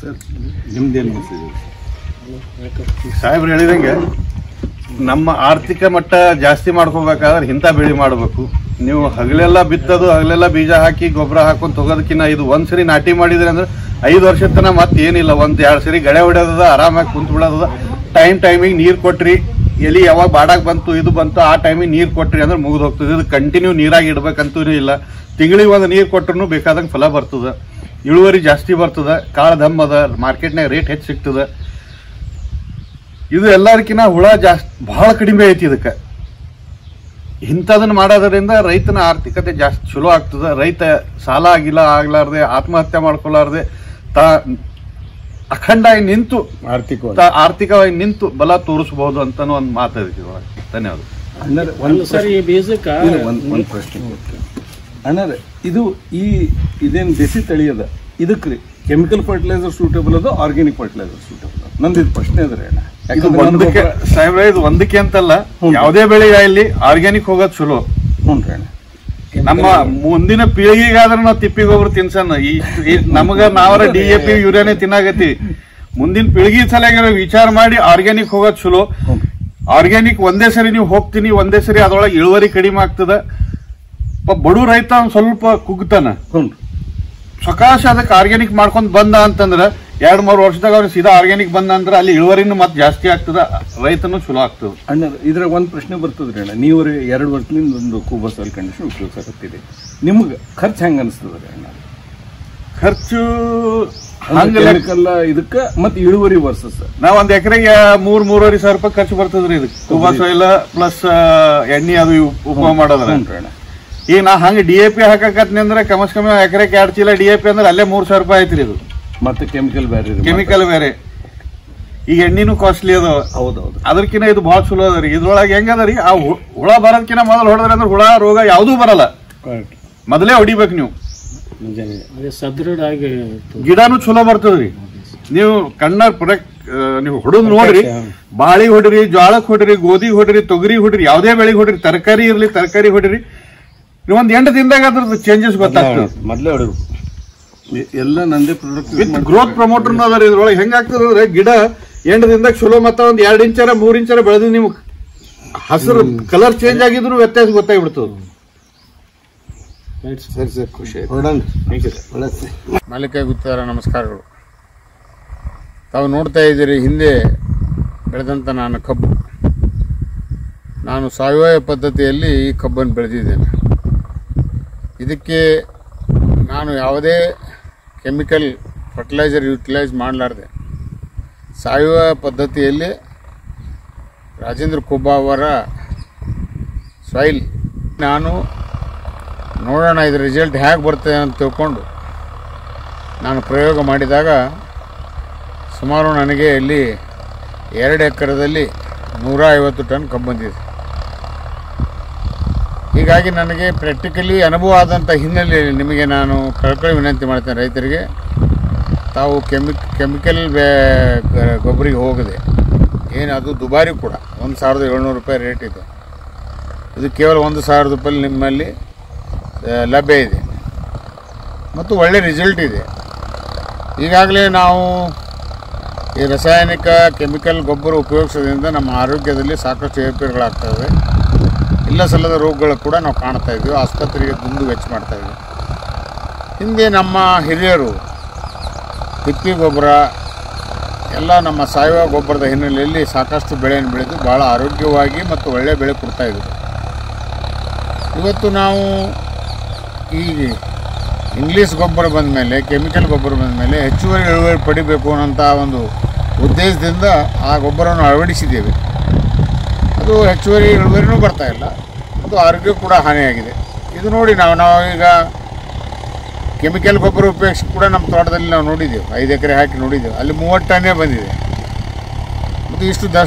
ಸರ್ ನಿಮ್ದೇನು ಸಾಹೇಬ್ರು ಹೇಳಿದಂಗೆ ನಮ್ಮ ಆರ್ಥಿಕ ಮಟ್ಟ ಜಾಸ್ತಿ ಮಾಡ್ಕೋಬೇಕಾದ್ರೆ ಇಂಥ ಬೆಳೆ ಮಾಡಬೇಕು. ನೀವು ಹಗಲೆಲ್ಲ ಬಿತ್ತದು, ಹಗಲೆಲ್ಲ ಬೀಜ ಹಾಕಿ ಗೊಬ್ಬರ ಹಾಕೊಂಡು ತಗೋದಕ್ಕಿಂತ ಇದು ಒಂದ್ಸರಿ ನಾಟಿ ಮಾಡಿದ್ರೆ ಅಂದ್ರೆ 5 ವರ್ಷದ ತನಕ ಮತ್ತೆ ಏನಿಲ್ಲ, 1-2 ಸರಿ ಗಳೆ ಹೊಡೆಯೋದ, ಆರಾಮಾಗಿ ಕುಂತು ಬಿಡೋದ, ಟೈಮಿಗೆ ನೀರು ಕೊಟ್ರಿ, ಎಲ್ಲಿ ಯಾವಾಗ ಬಾಡಾಕ್ ಬಂತು ಇದು ಬಂತು ಆ ಟೈಮಿಗೆ ನೀರು ಕೊಟ್ರಿ ಅಂದ್ರೆ ಮುಗಿದು ಹೋಗ್ತದೆ. ಇದು ಕಂಟಿನ್ಯೂ ನೀರಾಗಿ ಇಡ್ಬೇಕಂತೂ ಇಲ್ಲ. ತಿಂಗಳಿಗೆ ಒಂದು ನೀರು ಕೊಟ್ಟರು ಬೇಕಾದಂಗೆ ಫಲ ಬರ್ತದೆ, ಇಳುವರಿ ಜಾಸ್ತಿ ಬರ್ತದೆ, ಕಾಳು ದಮ್ಮದ, ಮಾರ್ಕೆಟ್ನಾಗ ರೇಟ್ ಹೆಚ್ಚು ಸಿಗ್ತದೆ. ಇದು ಎಲ್ಲರಿಗಿನ ಹುಳ ಜಾಸ್ತಿ ಬಹಳ ಕಡಿಮೆ ಐತಿ. ಇದಕ್ಕೆ ಇಂಥದನ್ನ ಮಾಡೋದ್ರಿಂದ ರೈತನ ಆರ್ಥಿಕತೆ ಜಾಸ್ತಿ ಚಲೋ ಆಗ್ತದೆ. ರೈತ ಸಾಲ ಆಗ್ಲಾರ್ದೆ, ಆತ್ಮಹತ್ಯೆ ಮಾಡ್ಕೊಲಾರ್ದೆ, ಅಖಂಡವಾಗಿ ನಿಂತು ಆರ್ಥಿಕವಾಗಿ ನಿಂತು ಬಲ ತೋರಿಸಬಹುದು ಅಂತ ಒಂದು ಮಾತಾಡ್ತೀವಿ. ಧನ್ಯವಾದ. ಒಂದು ಪ್ರಶ್ನೆ ಅಣ್ಣಾರೆ, ಇದು ಇದೇನು ದೇಸಿ ತಳಿ ಅದ, ಇದಕ್ಕೆ ಕೆಮಿಕಲ್ ಫರ್ಟಿಲೈಸರ್ ಸೂಟೇಬಲ್ ಅದ, ಆರ್ಗ್ಯಾನಿಕ್ ಫರ್ಟಿಲೈಸರ್ ಸೂಟೇಬಲ್ ಅದ? ನಂದು ಇದು ಪ್ರಶ್ನೆ ಅದ್ರಿ ಅಣ್ಣ. ಸಾಹೇಬ್ರೆ, ಇದು ಒಂದಕ್ಕೆ ಅಂತಲ್ಲ, ಯಾವುದೇ ಬೆಳೆ ಇಲ್ಲಿ ಆರ್ಗ್ಯಾನಿಕ್ ಹೋಗೋದು ಚಲೋ. ಹ್ಞೂ ರೀ ಅಣ್ಣ. ನಮ್ಮ ಮುಂದಿನ ಪೀಳಿಗೆಗಾದ್ರೆ ನಾವು ತಿಪ್ಪಿ ಗೊಬ್ಬರ ತಿನ್ಸನ್ನ, ನಮಗ ನಾವರ DAP ಯೂರಿಯಾನೇ ತಿನ್ನಾಗತಿ. ಮುಂದಿನ ಪೀಳಿಗೆ ಸಲಗ ವಿಚಾರ ಮಾಡಿ ಆರ್ಗ್ಯಾನಿಕ್ ಹೋಗೋದು ಚಲೋ. ಆರ್ಗ್ಯಾನಿಕ್ ಒಂದೇ ಸರಿ ನೀವು ಹೋಗ್ತೀನಿ, ಒಂದೇ ಸರಿ ಅದ್ರೊಳಗೆ ಇಳುವರಿ ಕಡಿಮೆ ಆಗ್ತದ. ಬಡು ರೈತ ಸ್ವಲ್ಪ ಕುಗ್ತಾನ. ಸಕಾಶ ಅದಕ್ಕೆ ಆರ್ಗ್ಯಾನಿಕ್ ಮಾಡ್ಕೊಂಡ್ ಬಂದ ಅಂತಂದ್ರ 2-3 ವರ್ಷದಾಗ ಅವ್ರಿಗೆ ಸೀದಾ ಆರ್ಗ್ಯಾನಿಕ್ ಬಂದ ಅಂದ್ರೆ ಅಲ್ಲಿ ಇಳುವರಿನೂ ಮತ್ತೆ ಜಾಸ್ತಿ ಆಗ್ತದ, ರೈತನು ಚಲೋ ಆಗ್ತದ. ಅಣ್ಣ, ಇದ್ರಾಗ ಒಂದು ಪ್ರಶ್ನೆ ಬರ್ತದ್ರಿ ಅಣ್ಣ. ನೀವು 2 ವರ್ಷದಿಂದ ಒಂದು ಕೂಬಾ ಸಾಯಿಲ್ ಕಂಡೀಷನ್ ಉಪಯೋಗಿಸಕತ್ತಿದೆ, ನಿಮ್ಗೆ ಖರ್ಚು ಹೆಂಗ ಅನಿಸ್ತದ್ರಿ ಅಣ್ಣ? ಖರ್ಚು ಕೆಮಿಕಲ್ ಇದಕ್ಕೆ ಮತ್ತೆ ಇಳುವರಿ ವರ್ಸಸ್ ನಾವ್ ಒಂದ್ ಎಕರೆಗೆ 3-3.5 ಸಾವಿರ ರೂಪಾಯಿ ಖರ್ಚು ಬರ್ತದ್ರಿ ಇದಕ್ಕೆ. ಕೂಬಾ ಸಾಯಿಲ್ ಪ್ಲಸ್ ಎಣ್ಣೆ ಅದು ಉಪಯೋಗ ಮಾಡೋದ್ರ. ಈಗ ನಾ ಹಂಗ DAP ಹಾಕಕತ್ನಿ ಅಂದ್ರೆ ಕಮಸ್ ಕಮ್ಮಿ ಎಕರೆಗೆ 2 ಚೀಲ DAP ಅಂದ್ರೆ ಅಲ್ಲೇ 3,000 ರೂಪಾಯಿ ಐತ್ರಿ. ಇದು ಮತ್ತೆ ಕೆಮಿಕಲ್ ಬೇರೆ, ಈಗ ಎಣ್ಣಿನೂ ಕಾಸ್ಟ್ಲಿ ಅದ. ಹೌದೌದು, ಅದಕ್ಕಿಂತ ಇದು ಬಹಳ ಚಲೋ ಅದ ರೀ. ಇದ್ರೊಳಗೆ ಹೆಂಗದ ರೀ, ಆ ಹುಳ ಬರೋದಕ್ಕಿಂತ ಮೊದಲು ಹೊಡೆದ್ರೆ ಅಂದ್ರೆ ಹುಳ ರೋಗ ಯಾವುದೂ ಬರಲ್ಲ. ಮೊದಲೇ ಹೊಡಿಬೇಕು ನೀವು. ಗಿಡನೂ ಚಲೋ ಬರ್ತದ್ರಿ. ನೀವು ಕಣ್ಣಾಗ ನೀವು ಹೊಡೆದ್ ನೋಡ್ರಿ, ಬಾಳಿ ಹೊಡಿರಿ, ಜ್ವಾಳಕ್ ಹೊಡಿರಿ, ಗೋಧಿ ಹೊಡಿರಿ, ತೊಗರಿ ಹೊಡಿರಿ, ಯಾವುದೇ ಬೆಳೆಗೆ ಹೊಡಿರಿ, ತರಕಾರಿ ಇರ್ಲಿ ತರಕಾರಿ ಹೊಡಿರಿ, ನೀವು ಒಂದ್ 8 ದಿನದಾಗ ಅದ್ರದ್ದು ಚೇಂಜಸ್ ಗೊತ್ತಾಗ್ತದೆ. ಮೊದಲೇ ಹೊಡಿಬೇಕು ಎಲ್ಲ ನಂದೇ ಪ್ರಾಡಕ್ಟ್ ವಿತ್ ಗ್ರೋತ್ ಪ್ರಮೋಟರ್ ಅದಾರ. ಇದ್ರೊಳಗೆ ಹೆಂಗಾಗ್ತದ ಅಂದ್ರೆ ಗಿಡ 8 ದಿನದಾಗ ಚಲೋ ಮತ್ತ ಒಂದ್ 2 ಇಂಚರ 3 ಇಂಚರ ಬೆಳೆದು ನೀವು ಹಸಿರು ಕಲರ್ ಚೇಂಜ್ ಆಗಿದ್ರು ವ್ಯತ್ಯಾಸ ಗೊತ್ತಾಗ್ಬಿಡ್ತದೆ. ಮಾಲೀಕ ಗುತ್ತಾರ, ನಮಸ್ಕಾರಗಳು. ತಾವು ನೋಡ್ತಾ ಇದ್ದೀರಿ ಹಿಂದೆ ಬೆಳೆದಂಥ ನಾನು ಸಾವಯವ ಪದ್ಧತಿಯಲ್ಲಿ ಈ ಕಬ್ಬನ್ನು ಬೆಳೆದಿದ್ದೇನೆ. ಇದಕ್ಕೆ ನಾನು ಯಾವುದೇ ಕೆಮಿಕಲ್ ಫರ್ಟಿಲೈಸರ್ ಯೂಟಿಲೈಸ್ ಮಾಡಲಾರ್ದೆ ಸಾವಯವ ಪದ್ಧತಿಯಲ್ಲಿ ರಾಜೇಂದ್ರ ಕುಬ್ಬಾ ಅವರ ಸಾಯಿಲ್ ನಾನು ನೋಡೋಣ ಇದ್ರ ರಿಸಲ್ಟ್ ಹೇಗೆ ಬರ್ತದೆ ಅಂತ ತಿಳ್ಕೊಂಡು ನಾನು ಪ್ರಯೋಗ ಮಾಡಿದಾಗ ಸುಮಾರು ನನಗೆ ಇಲ್ಲಿ 2 ಎಕರೆದಲ್ಲಿ 150 ಟನ್ ಕಬ್ಬು ಬಂದಿದೆ. ಹೀಗಾಗಿ ನನಗೆ ಪ್ರಾಕ್ಟಿಕಲಿ ಅನುಭವ ಆದಂಥ ಹಿನ್ನೆಲೆಯಲ್ಲಿ ನಿಮಗೆ ನಾನು ಕಳ್ಕೊಳ್ಳಿ ವಿನಂತಿ ಮಾಡ್ತೇನೆ, ರೈತರಿಗೆ ತಾವು ಕೆಮಿಕಲ್ ಗೊಬ್ಬರಿಗೆ ಹೋಗದೆ, ಏನು ಅದು ದುಬಾರಿ ಕೂಡ, 1700 ರೂಪಾಯಿ ರೇಟ್ ಇದೆ. ಇದು ಕೇವಲ 1000 ರೂಪಾಯಿ ನಿಮ್ಮಲ್ಲಿ ಲಭ್ಯ ಇದೆ ಮತ್ತು ಒಳ್ಳೆ ರಿಸಲ್ಟ್ ಇದೆ. ಈಗಾಗಲೇ ನಾವು ಈ ರಾಸಾಯನಿಕ ಕೆಮಿಕಲ್ ಗೊಬ್ಬರ ಉಪಯೋಗಿಸೋದ್ರಿಂದ ನಮ್ಮ ಆರೋಗ್ಯದಲ್ಲಿ ಸಾಕಷ್ಟು ಏರುಪೇರುಗಳಾಗ್ತವೆ. ಇಲ್ಲ ಸಲ್ಲದ ರೋಗಗಳು ಕೂಡ ನಾವು ಕಾಣ್ತಾ ಇದ್ದೀವಿ, ಆಸ್ಪತ್ರೆಗೆ ದುಂದು ವೆಚ್ಚ ಮಾಡ್ತಾಯಿದ್ವಿ. ಹಿಂದೆ ನಮ್ಮ ಹಿರಿಯರು ತಿಪ್ಪಿ ಗೊಬ್ಬರ ಎಲ್ಲ ನಮ್ಮ ಸಾವಯವ ಗೊಬ್ಬರದ ಹಿನ್ನೆಲೆಯಲ್ಲಿ ಸಾಕಷ್ಟು ಬೆಳೆಯನ್ನು ಬೆಳೆದು ಭಾಳ ಆರೋಗ್ಯವಾಗಿ ಮತ್ತು ಒಳ್ಳೆಯ ಬೆಳೆ ಕೊಡ್ತಾಯಿದ್ರು. ಇವತ್ತು ನಾವು ಈ ಇಂಗ್ಲೀಷ್ ಗೊಬ್ಬರ ಬಂದ ಮೇಲೆ, ಕೆಮಿಕಲ್ ಗೊಬ್ಬರ ಬಂದ ಮೇಲೆ ಹೆಚ್ಚುವರಿ ಇಳುವರಿ ಪಡಿಬೇಕು ಅನ್ನೋಂಥ ಒಂದು ಉದ್ದೇಶದಿಂದ ಆ ಗೊಬ್ಬರವನ್ನು ಅಳವಡಿಸಿದ್ದೇವೆ. ಅದು ಹೆಚ್ಚುವರಿ ಇಳುವರಿನೂ ಬರ್ತಾಯಿಲ್ಲ, ಅದು ಆರೋಗ್ಯ ಕೂಡ ಹಾನಿಯಾಗಿದೆ. ಇದು ನೋಡಿ ನಾವೀಗ ಕೆಮಿಕಲ್ ಗೊಬ್ಬರ ಉಪಯೋಗಿಸಿ ಕೂಡ ನಮ್ಮ ತೋಟದಲ್ಲಿ ನಾವು ನೋಡಿದ್ದೆವು, 5 ಎಕರೆ ಹಾಕಿ ನೋಡಿದ್ದೆವು, ಅಲ್ಲಿ 30 ಟನ್ನೇ ಬಂದಿದೆ. ಮತ್ತು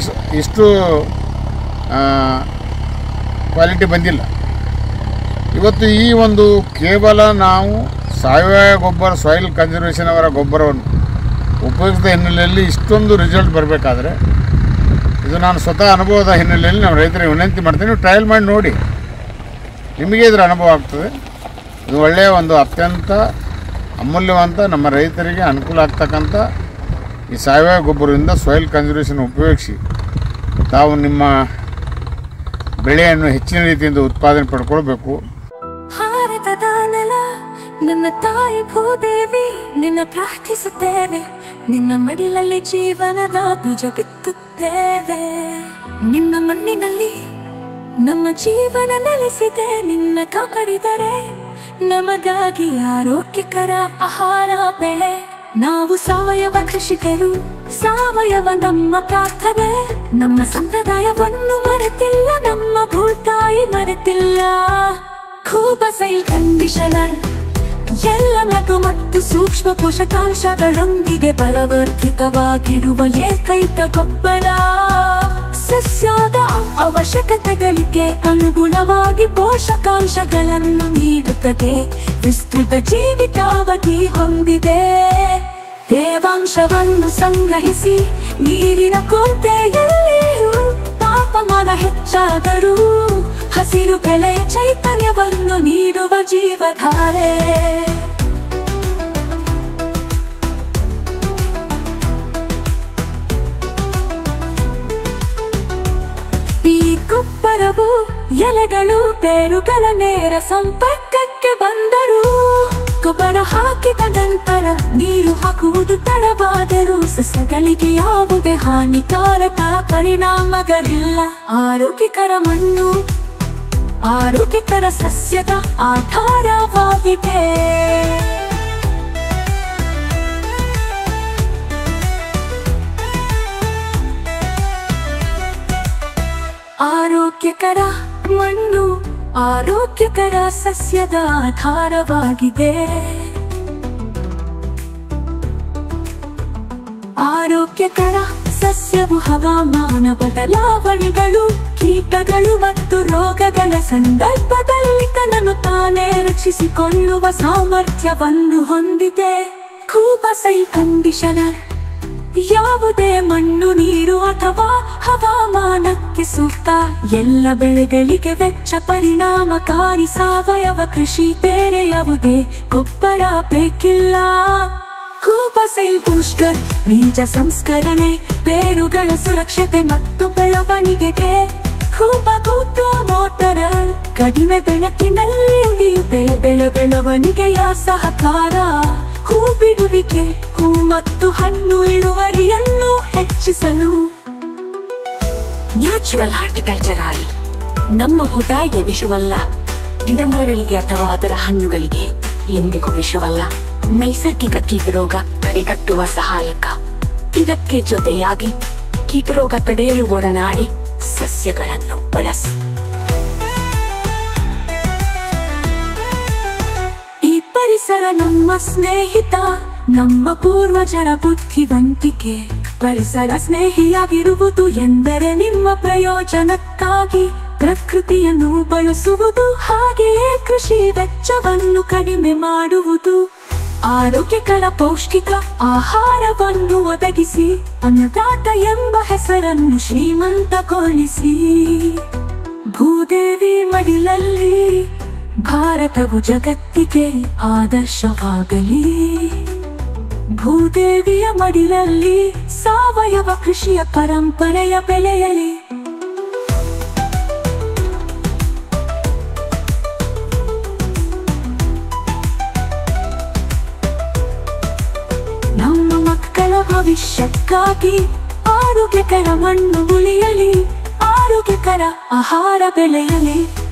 ಇಷ್ಟು ಕ್ವಾಲಿಟಿ ಬಂದಿಲ್ಲ. ಇವತ್ತು ಈ ಒಂದು ಕೇವಲ ನಾವು ಸಾವಯವ ಗೊಬ್ಬರ, ಸಾಯಿಲ್ ಕನ್ಸರ್ವೇಷನ್ ಅವರ ಗೊಬ್ಬರವನ್ನು ಉಪಯೋಗಿಸಿದ ಹಿನ್ನೆಲೆಯಲ್ಲಿ ಇಷ್ಟೊಂದು ರಿಸಲ್ಟ್ ಬರಬೇಕಾದ್ರೆ, ಇದು ನಾನು ಸ್ವತಃ ಅನುಭವದ ಹಿನ್ನೆಲೆಯಲ್ಲಿ ನಾವು ರೈತರಿಗೆ ವಿನಂತಿ ಮಾಡ್ತೀನಿ, ನೀವು ಟ್ರಯಲ್ ಮಾಡಿ ನೋಡಿ, ನಿಮಗೆ ಇದರ ಅನುಭವ ಆಗ್ತದೆ. ಇದು ಒಳ್ಳೆಯ ಒಂದು ಅತ್ಯಂತ ಅಮೂಲ್ಯವಂತ ನಮ್ಮ ರೈತರಿಗೆ ಅನುಕೂಲ ಆಗ್ತಕ್ಕಂಥ ಈ ಸಾವಯವ ಗೊಬ್ಬರದಿಂದ ಸಾಯಿಲ್ ಕನ್ಸರ್ವೇಷನ್ ಉಪಯೋಗಿಸಿ ತಾವು ನಿಮ್ಮ ಬೆಳೆಯನ್ನು ಹೆಚ್ಚಿನ ರೀತಿಯಿಂದ ಉತ್ಪಾದನೆ ಪಡ್ಕೊಳ್ಬೇಕು. ಭಾರತದ ನೆಲ ನನ್ನ ತಾಯಿ ಭೂದೇವಿ, ನಿನ್ನ ಪ್ರಾರ್ಥಿಸುತ್ತೇವೆ, ನಿನ್ನ ಮಡಿಲಲ್ಲಿ ಜೀವನದ ಬೀಜ ಬಿತ್ತುತ್ತೇವೆ. ನಿನ್ನ ಮಣ್ಣಿನಲ್ಲಿ ನಮ್ಮ ಜೀವನ ನೆಲೆಸಿದೆ, ನಿನ್ನ ಕಾಪಾಡಿದರೆ ನಮಗಾಗಿ ಆರೋಗ್ಯಕರ ಆಹಾರ ಬೆಳೆ. ನಾವು ಸಾವಯವ ಕೃಷಿಕರು, ಸಾವಯವ ನಮ್ಮ ಪ್ರಾರ್ಥನೆ, ನಮ್ಮ ಸಂಪ್ರದಾಯವನ್ನು ಮರೆತಿಲ್ಲ, ನಮ್ಮ ಭೂತಾಯಿ ಮರೆತಿಲ್ಲ. ಕೂಬಾ ಸೈಲ್ ಕಂಡೀಷನರ್ ಎಲ್ಲ ಲಘು ಮತ್ತು ಸೂಕ್ಷ್ಮ ಪೋಷಕಾಂಶಗಳೊಂದಿಗೆ ಬಲವರ್ಧಿತವಾಗಿರುವ ಏಕೈಕ ಗೊಬ್ಬರ. ಸಸ್ಯದ ಅವಶ್ಯಕತೆಗಳಿಗೆ ಅನುಗುಣವಾಗಿ ಪೋಷಕಾಂಶಗಳನ್ನು ನೀಡುತ್ತದೆ, ವಿಸ್ತೃತ ಜೀವಿತಾವಧಿ ಹೊಂದಿದೆ. ತೇವಾಂಶವನ್ನು ಸಂಗ್ರಹಿಸಿ ನೀರಿನ ಕೊರತೆಯಲ್ಲಿಯೂ ತಾಪಮಾನ ಹೆಚ್ಚಾದರೂ ಹಸಿರು ಬೆಳೆಯ ಚೈತನ್ಯವನ್ನು ನೀಡುವ ಜೀವಧಾರೆ. ಈ ಗೊಬ್ಬರವು ಎಲೆಗಳು ಬೇರುಗಳ ನೇರ ಸಂಪರ್ಕಕ್ಕೆ ಬಂದರೂ, ಗೊಬ್ಬರ ಹಾಕಿದ ನಂತರ ನೀರು ಹಾಕುವುದು ತಡವಾದರೂ ಸಸ್ಯಗಳಿಗೆ ಯಾವುದೇ ಹಾನಿಕಾರಕ ಪರಿಣಾಮಗಳಿಲ್ಲ. ಆರೋಗ್ಯಕರ ಮಣ್ಣು ಆರೋಗ್ಯಕರ ಸಸ್ಯದ ಆಧಾರವಾಗಿದೆ. ಆರೋಗ್ಯಕರ ಮಣ್ಣು ಆರೋಗ್ಯಕರ ಸಸ್ಯದ ಆಧಾರವಾಗಿದೆ. ಆರೋಗ್ಯಕರ ಸಸ್ಯವು ಹವಾಮಾನ ಬದಲಾವಣೆಗಳು, ಕೀಟಗಳು ಮತ್ತು ರೋಗಗಳ ಸಂದರ್ಭದಲ್ಲಿ ತನ್ನನ್ನು ತಾನೇ ರಕ್ಷಿಸಿಕೊಳ್ಳುವ ಸಾಮರ್ಥ್ಯವನ್ನು ಹೊಂದಿದೆ. ಕೂಬಾ ಸೈಲ್ ಕಂಡೀಷನರ್ ಯಾವುದೇ ಮಣ್ಣು, ನೀರು ಅಥವಾ ಹವಾಮಾನಕ್ಕೆ ಸೂಕ್ತ, ಎಲ್ಲ ಬೆಳೆಗಳಿಗೆ ವೆಚ್ಚ ಪರಿಣಾಮಕಾರಿ ಸಾವಯವ ಕೃಷಿ. ಬೇರೆ ಯಾವುದೇ ಗೊಬ್ಬರ ಬೇಕಿಲ್ಲ. ಕೂಬಾ ಸೈಲ್ ಬೂಸ್ಟರ್ ಬೀಜ ಸಂಸ್ಕರಣೆ, ಬೇರುಗಳ ಸುರಕ್ಷತೆ ಮತ್ತು ಬೆಳವಣಿಗೆಗೆ. ಕೂಬಾ ಕೂತು ಮೋಟರ ಕಡಿಮೆ ಬೆಳಕಿನಲ್ಲಿ ಉಳಿಯುತ್ತೆ, ಬೆಳವಣಿಗೆಯ ಸಹಕಾರ. ಹೂ ಬಿಡುವಿಕೆ, ಹೂ ಮತ್ತು ಹಣ್ಣು ಇಳುವರಿಯನ್ನು ಹೆಚ್ಚಿಸಲು. ನ್ಯಾಚುರಲ್ ಹಾರ್ಟಿಕಲ್ಚರ್ ನಮ್ಮ ಭೂತಾಯಿಗೆ ವಿಷವಲ್ಲ, ಗಿಡಮರಗಳಿಗೆ ಅಥವಾ ಅದರ ಹಣ್ಣುಗಳಿಗೆ ಎಂದಿಗೂ ವಿಷವಲ್ಲ. ನೈಸರ್ಗಿಕ ಕೀಟ ರೋಗ ತಡೆಗಟ್ಟುವ ಸಹಾಯಕ. ಇದಕ್ಕೆ ಜೊತೆಯಾಗಿ ಕೀಟರೋಗ ತಡೆಯಲು ಒಡನಾಡಿ ಸಸ್ಯಗಳನ್ನು ಬಳಸಿ. ಈ ಪರಿಸರ ನಮ್ಮ ಸ್ನೇಹಿತ, ನಮ್ಮ ಪೂರ್ವಜರ ಬುದ್ಧಿವಂತಿಕೆ. ಪರಿಸರ ಸ್ನೇಹಿಯಾಗಿರುವುದು ಎಂದರೆ ನಿಮ್ಮ ಪ್ರಯೋಜನಕ್ಕಾಗಿ ಪ್ರಕೃತಿಯನ್ನು ಬಳಸುವುದು, ಹಾಗೆಯೇ ಕೃಷಿ ವೆಚ್ಚವನ್ನು ಕಡಿಮೆ ಮಾಡುವುದು. ಆರೋಗ್ಯಕರ ಪೌಷ್ಟಿಕ ಆಹಾರವನ್ನು ಒದಗಿಸಿ ಅನ್ನದಾತ ಎಂಬ ಹೆಸರನ್ನು ಶ್ರೀಮಂತಗೊಳಿಸಿ. ಭೂದೇವಿ ಮಡಿಲಲ್ಲಿ ಭಾರತವು ಜಗತ್ತಿಗೆ ಆದರ್ಶವಾಗಲಿ. ಭೂದೇವಿಯ ಮಡಿಲಲ್ಲಿ ಸಾವಯವ ಕೃಷಿಯ ಪರಂಪರೆಯ ಬೆಳೆಯಲಿ. ನಮ್ಮ ಮಕ್ಕಳ ಭವಿಷ್ಯಕ್ಕಾಗಿ ಆರೋಗ್ಯಕರ ಮಣ್ಣು ಉಳಿಯಲಿ, ಆರೋಗ್ಯಕರ ಆಹಾರ ಬೆಳೆಯಲಿ.